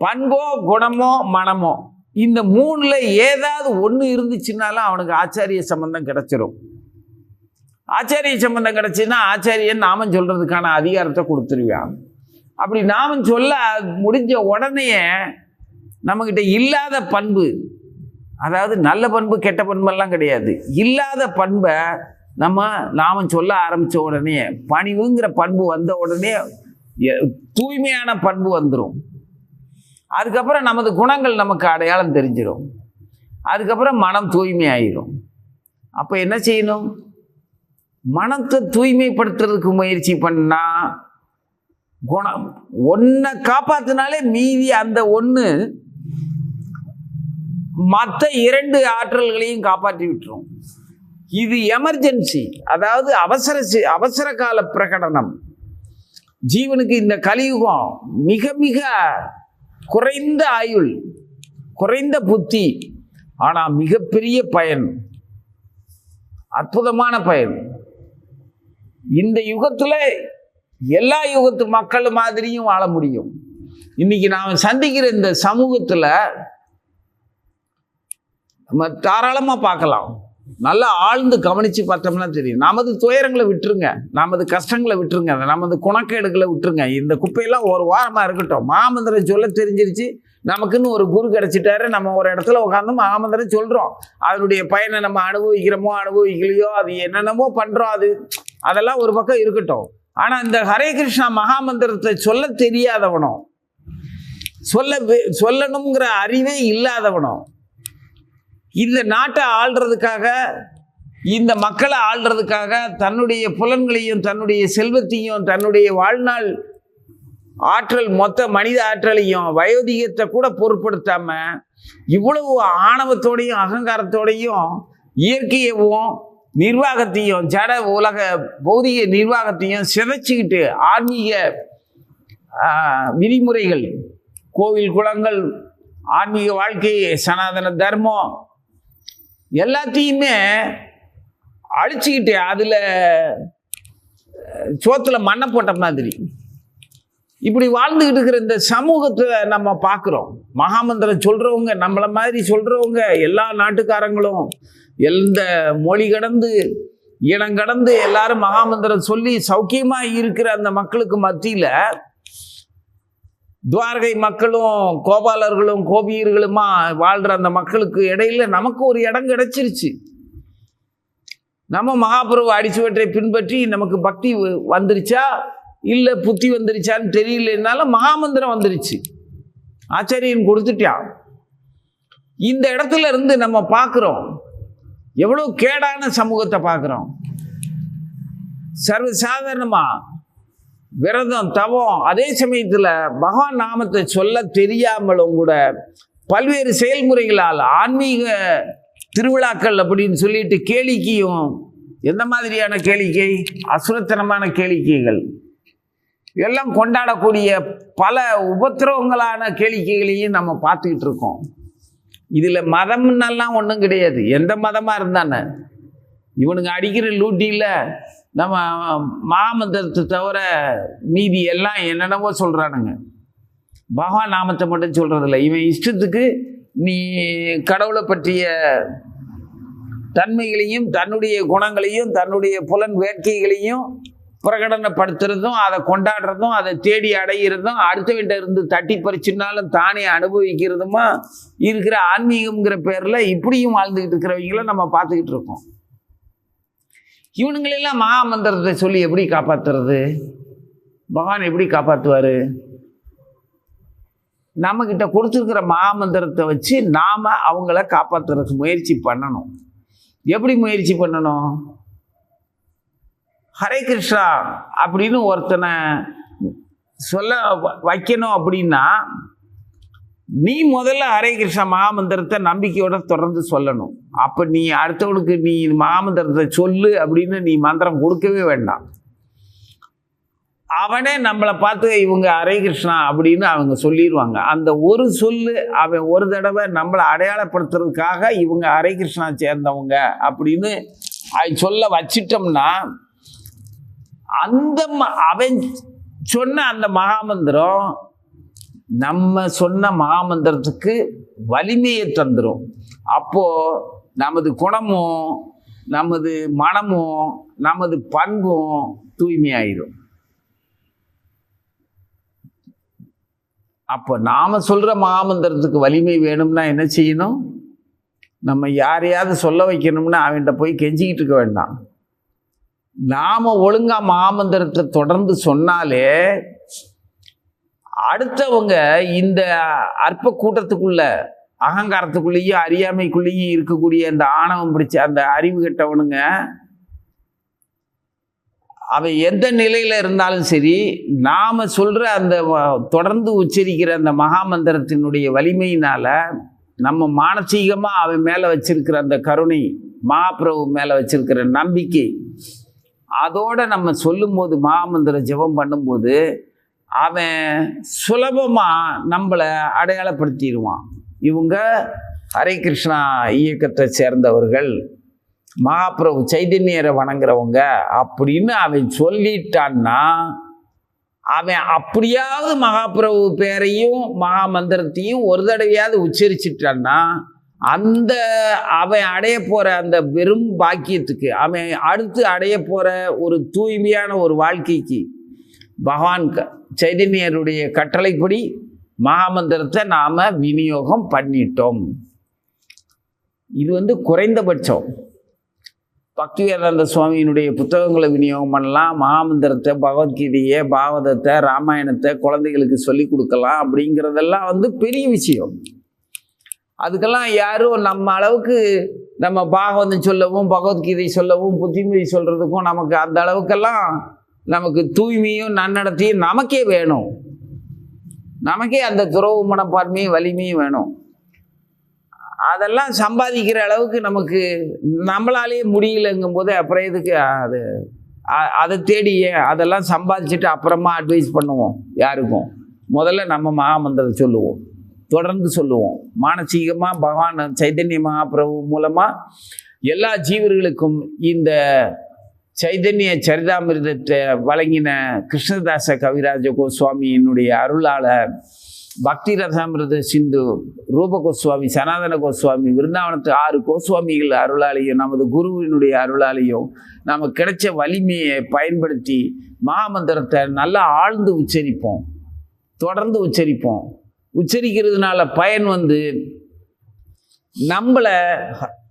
பண்போ குணமோ மனமோ இந்த 3ல் ஏதாவது ஒன்று இருந்துச்சுன்னாலும் அவனுக்கு ஆச்சாரிய சம்பந்தம் கிடைச்சிரும். ஆச்சாரிய சம்பந்தம் கிடைச்சுன்னா ஆச்சாரியன் நாமம் சொல்றதுக்கான அதிகாரத்தை கொடுத்துருவான். அப்படி நாமம் சொல்ல முடிஞ்ச உடனே நம்மகிட்ட இல்லாத பண்பு, அதாவது நல்ல பண்பு கெட்ட பண்பெல்லாம் கிடையாது, இல்லாத பண்பை நம்ம நாமம் சொல்ல ஆரம்பித்த உடனே, பணிவுங்கிற பண்பு வந்த உடனே தூய்மையான பண்பு வந்துடும். அதுக்கப்புறம் நமது குணங்கள் நமக்கு அடையாளம் தெரிஞ்சிடும். அதுக்கப்புறம் மனம் தூய்மை ஆயிரும். அப்போ என்ன செய்யணும்? மனத்தை தூய்மைப்படுத்துறதுக்கு முயற்சி பண்ணா குணம் ஒன்றை காப்பாத்தினாலே மீதி அந்த ஒன்று மற்ற 2 ஆற்றல்களையும் காப்பாற்றி விட்டுரும். இது எமர்ஜென்சி, அதாவது அவசர கால பிரகடனம். ஜீவனுக்கு இந்த கலியுகம் மிக மிக குறைந்த ஆயுள், குறைந்த புத்தி, ஆனால் மிகப்பெரிய பயன், அற்புதமான பயன். இந்த யுகத்துல எல்லா யுகத்து மக்கள் மாதிரியும் வாழ முடியும். இன்னைக்கு நாம் சந்திக்கிற இந்த சமூகத்துல நம்ம தாராளமா பார்க்கலாம். நல்லா ஆழ்ந்து கவனிச்சு பார்த்தோம்னா தெரியும். நமது துயரங்களை விட்டுருங்க, நமது கஷ்டங்களை விட்டுருங்க, நமது குணக்கேடுகளை விட்டுருங்க. இந்த குப்பையெல்லாம் ஒரு வாரமா இருக்கட்டும். மகாமந்திரம் சொல்ல தெரிஞ்சிருச்சு, நமக்குன்னு ஒரு குரு கிடைச்சிட்டாரு. நம்ம ஒரு இடத்துல உட்காந்து மகாமந்திரம் சொல்றோம். அதனுடைய பயனை நம்ம அனுபவிக்கிறோமோ அனுபவிக்கலையோ, அது என்னென்னமோ பண்றோம், அதெல்லாம் ஒரு பக்கம் இருக்கட்டும். ஆனா இந்த ஹரே கிருஷ்ணா மகாமந்திரத்தை சொல்ல தெரியாதவனோ, சொல்லணுங்கிற அறிவே இல்லாதவனோ, இந்த நாட்டை ஆள்றதுக்காக, இந்த மக்களை ஆள்றதுக்காக தன்னுடைய புலன்களையும் தன்னுடைய செல்வத்தையும் தன்னுடைய வாழ்நாள் ஆற்றல், மொத்த மனித ஆற்றலையும் வயோதிகத்தை கூட பொருட்படுத்தாம இவ்வளவு ஆணவத்தோடையும் அகங்காரத்தோடையும் இயற்கையவும் நிர்வாகத்தையும் ஜட உலக பௌதிக நிர்வாகத்தையும் சிதைச்சிக்கிட்டு ஆன்மீக விதிமுறைகள், கோவில் குளங்கள், ஆன்மீக வாழ்க்கை, சனாதன தர்மம் எல்லாத்தையுமே அழிச்சுக்கிட்டு அதில் சோத்துல மண்ணை போட்ட மாதிரி இப்படி வாழ்ந்துக்கிட்டு இருக்கிற இந்த சமூகத்தை நம்ம பார்க்குறோம். மகாமந்திரம் சொல்றவங்க, நம்மளை மாதிரி சொல்றவங்க, எல்லா நாட்டுக்காரங்களும் எந்த மொழி கடந்து இனம் கடந்து எல்லாரும் மகாமந்திரம் சொல்லி சௌக்கியமா இருக்கிற அந்த மக்களுக்கு மத்தியில துவாரகை மக்களும் கோபாலர்களும் கோபியர்களுமா வாழ்ற அந்த மக்களுக்கு இடையில நமக்கு ஒரு இடம் கிடைச்சிருச்சு. நம்ம மகாபிரபு அடிச்சுவற்றை பின்பற்றி நமக்கு பக்தி வந்துருச்சா இல்லை புத்தி வந்துருச்சான்னு தெரியலனாலும் மகாமந்திரம் வந்துருச்சு, ஆச்சாரியன் கொடுத்துட்டான். இந்த இடத்துல இருந்து நம்ம பார்க்குறோம் எவ்வளோ கேடான சமூகத்தை பார்க்குறோம். சர்வசாதாரணமா விரதம், தவம், அதே சமயத்தில் பகவான் நாமத்தை சொல்ல தெரியாமலும் கூட பல்வேறு செயல்முறைகளால் ஆன்மீக திருவிழாக்கள் அப்படின்னு சொல்லிட்டு கேளிக்கையும், எந்த மாதிரியான கேளிக்கை, அசுரத்தனமான கேளிக்கைகள் எல்லாம் கொண்டாடக்கூடிய பல உபத்திரவங்களான கேளிக்கைகளையும் நம்ம பார்த்துக்கிட்டு இருக்கோம். இதில் மதம்னெல்லாம் ஒன்றும் கிடையாது. எந்த மதமாக இருந்தானே இவனுங்க அடிக்கிற லூட்டியில் நம்ம மகாமந்திரத்தை தவிர மீதி எல்லாம் என்னென்னவோ சொல்கிறானுங்க. பகவான் நாமத்தை மட்டும் சொல்கிறதில்ல. இவன் இஷ்டத்துக்கு நீ கடவுளை பற்றிய தன்மைகளையும் தன்னுடைய குணங்களையும் தன்னுடைய புலன் வேட்கைகளையும் பிரகடனப்படுத்துறதும், அதை கொண்டாடுறதும், அதை தேடி அடைகிறதும், அடுத்தவன்கிட்ட இருந்து தட்டி பறிச்சுனாலும் தானே அனுபவிக்கிறதுமா இருக்கிற ஆன்மீகம்ங்கிற பேரில் இப்படியும் வாழ்ந்துக்கிட்டு இருக்கிறவங்கள நம்ம பார்த்துக்கிட்டு இருக்கோம். இவனுங்களெல்லாம் மகாமந்திரத்தை சொல்லி எப்படி காப்பாற்றுறது? பகவான் எப்படி காப்பாற்றுவார்? நம்மக்கிட்ட கொடுத்துருக்கிற மகாமந்திரத்தை வச்சு நாம் அவங்கள காப்பாற்றுறதுக்கு முயற்சி பண்ணணும். எப்படி முயற்சி பண்ணணும்? ஹரே கிருஷ்ணா அப்படின்னு ஒருத்தனை சொல்ல வைக்கணும் அப்படின்னா நீ முதல்ல ஹரே கிருஷ்ணா மகாமந்திரத்தை நம்பிக்கையோட தொடர்ந்து சொல்லணும். அப்போ நீ அடுத்தவனுக்கு நீ மகாமந்திரத்தை சொல்லு அப்படின்னு நீ மந்திரம் கொடுக்கவே வேண்டாம். அவனே நம்மளை பார்த்து இவங்க ஹரே கிருஷ்ணா அப்படின்னு அவங்க சொல்லிடுவாங்க. அந்த ஒரு சொல்லு அவன் ஒரு தடவை நம்மளை அடையாளப்படுத்துறதுக்காக இவங்க ஹரே கிருஷ்ணா சேர்ந்தவங்க அப்படின்னு சொல்ல வச்சிட்டோம்னா அந்த அவன் சொன்ன அந்த மகாமந்திரம் நம்ம சொன்ன மகாமந்திரத்துக்கு வலிமையை தந்துடும். அப்போ நமது குணமும் நமது மனமும் நமது பண்பும் தூய்மையாயிரும். அப்போ நாம சொல்ற மகாமந்திரத்துக்கு வலிமை வேணும்னா என்ன செய்யணும்? நம்ம யாரையாவது சொல்ல வைக்கணும்னா அவன்கிட்ட போய் கெஞ்சிக்கிட்டு இருக்க வேண்டாம். நாம ஒழுங்கா மகாமந்திரத்தை தொடர்ந்து சொன்னாலே அடுத்தவங்க இந்த அற்ப கூட்டத்துக்குள்ள அகங்காரத்துக்குள்ளேயும் அறியாமைக்குள்ளேயும் இருக்கக்கூடிய அந்த ஆணவம் பிடிச்ச அந்த அறிவு கெட்டவனுங்க அவன் எந்த நிலையில் இருந்தாலும் சரி, நாம் சொல்கிற அந்த தொடர்ந்து உச்சரிக்கிற அந்த மகாமந்திரத்தினுடைய வலிமையினால் நம்ம மானசீகமாக அவன் மேலே வச்சிருக்கிற அந்த கருணை, மகாபிரபு மேலே வச்சிருக்கிற நம்பிக்கை, அதோடு நம்ம சொல்லும்போது மகாமந்திர ஜெபம் பண்ணும்போது அவன் சுலபமாக நம்மளை அடையாளப்படுத்திடுவான். இவங்க ஹரே கிருஷ்ணா இயக்கத்தை சேர்ந்தவர்கள், மகாபிரபு சைதன்யரை வணங்குறவங்க அப்படின்னு அவன் சொல்லிட்டான்னா, அவன் அப்படியாவது மகாபிரபு பேரையும் மகாமந்திரத்தையும் ஒரு தடவையாவது உச்சரிச்சிட்டான்னா, அந்த அவன் அடைய போகிற அந்த வெறும் பாக்கியத்துக்கு, அவன் அடுத்து அடைய போகிற ஒரு தூய்மையான ஒரு வாழ்க்கைக்கு பகவான் சைதன்யருடைய கட்டளைப்படி மகாமந்திரத்தை நாம் விநியோகம் பண்ணிட்டோம். இது குறைந்தபட்சம். பக்திவேதாந்த சுவாமியினுடைய புத்தகங்களை விநியோகம் பண்ணலாம், மகாமந்திரத்தை, பகவத்கீதையை, பாகவதத்தை, ராமாயணத்தை குழந்தைகளுக்கு சொல்லி கொடுக்கலாம். அப்படிங்கிறதெல்லாம் பெரிய விஷயம். அதுக்கெல்லாம் யாரும் நம்ம அளவுக்கு நம்ம பாகவதம் சொல்லவும் பகவத்கீதை சொல்லவும் புத்திமதி சொல்கிறதுக்கும் நமக்கு அந்த அளவுக்கெல்லாம் நமக்கு தூய்மையும் நன்னடத்தையும் நமக்கே வேணும். நமக்கே அந்த துறவு மனப்பான்மையும் வலிமையும் வேணும். அதெல்லாம் சம்பாதிக்கிற அளவுக்கு நமக்கு நம்மளாலே முடியலைங்கும் போது அப்புறம் எதுக்கு அதை தேடியே அதெல்லாம் சம்பாதிச்சுட்டு அப்புறமா அட்வைஸ் பண்ணுவோம் யாருக்கும்? முதல்ல நம்ம மகாமந்திரத்தை சொல்லுவோம், தொடர்ந்து சொல்லுவோம். மானசீகமாக பகவான் சைதன்ய மகாபிரபு மூலமாக எல்லா ஜீவர்களுக்கும் இந்த சைதன்ய சரிதாமிர்தத்தை வழங்கின கிருஷ்ணதாச கவிராஜ கோஸ்வாமியினுடைய அருளாளர், பக்தி ரசாமிரத சிந்து ரூப கோஸ்வாமி, சனாதன கோஸ்வாமி, விருந்தாவனத்து 6 கோஸ்வாமிகள் அருளாலையும் நமது குருவினுடைய அருளாலையும் நமக்கு கிடைச்ச வலிமையை பயன்படுத்தி மகாமந்திரத்தை நல்லா ஆழ்ந்து உச்சரிப்போம், தொடர்ந்து உச்சரிப்போம். உச்சரிக்கிறதுனால பயன் நம்மளை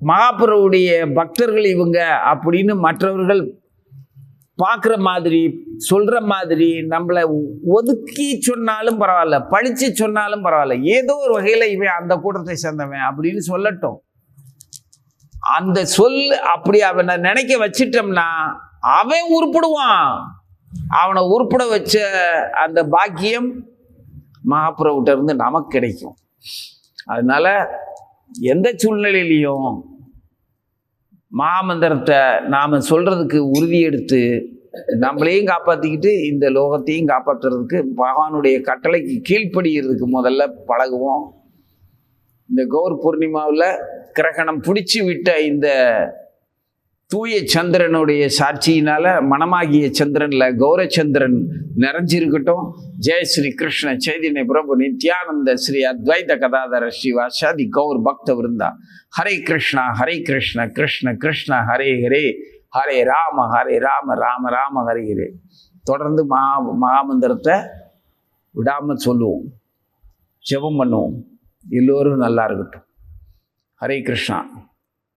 மகாபிரபுடைய பக்தர்கள் இவங்க அப்படின்னு மற்றவர்கள் பார்க்குற மாதிரி, சொல்கிற மாதிரி, நம்மளை ஒதுக்கி சொன்னாலும் பரவாயில்ல, பழிச்சு சொன்னாலும் பரவாயில்ல, ஏதோ ஒரு வகையில் இவன் அந்த கூட்டத்தை சேர்ந்தவன் அப்படின்னு சொல்லட்டும். அந்த சொல் அப்படி அவனை நினைக்க வச்சிட்டோம்னா அவன் உருப்பிடுவான். அவனை உருப்பிட வச்ச அந்த பாக்கியம் மகாபிரபுட்ட இருந்து நமக்கு கிடைக்கும். அதனால எந்த சூழ்நிலையிலையும் மகாமந்திரத்தை நாம் சொல்கிறதுக்கு உறுதி எடுத்து நம்மளையும் காப்பாற்றிக்கிட்டு இந்த லோகத்தையும் காப்பாற்றுறதுக்கு பகவானுடைய கட்டளைக்கு கீழ்ப்படுகிறதுக்கு முதல்ல பழகுவோம். இந்த கௌர் பூர்ணிமாவில் கிரகணம் பிடிச்சி விட்ட இந்த தூய சந்திரனுடைய சாட்சியினால மனமாகிய சந்திரன்ல கௌரச்சந்திரன் நிறைஞ்சிருக்கட்டும். ஜெய ஸ்ரீ கிருஷ்ண சைதன்ய பிரபு நித்யானந்த ஸ்ரீ அத்வைத கதாதர ஸ்ரீவாசாதி கௌர் பக்த விருந்தா. ஹரே கிருஷ்ணா கிருஷ்ண கிருஷ்ண ஹரே ஹரே, ஹரே ராம ராம ராம ஹரே ஹரே. தொடர்ந்து மகாமந்திரத்தை விடாமல் சொல்லுவோம், ஜெபம் பண்ணுவோம். எல்லோரும் நல்லா இருக்கட்டும். ஹரே கிருஷ்ணா.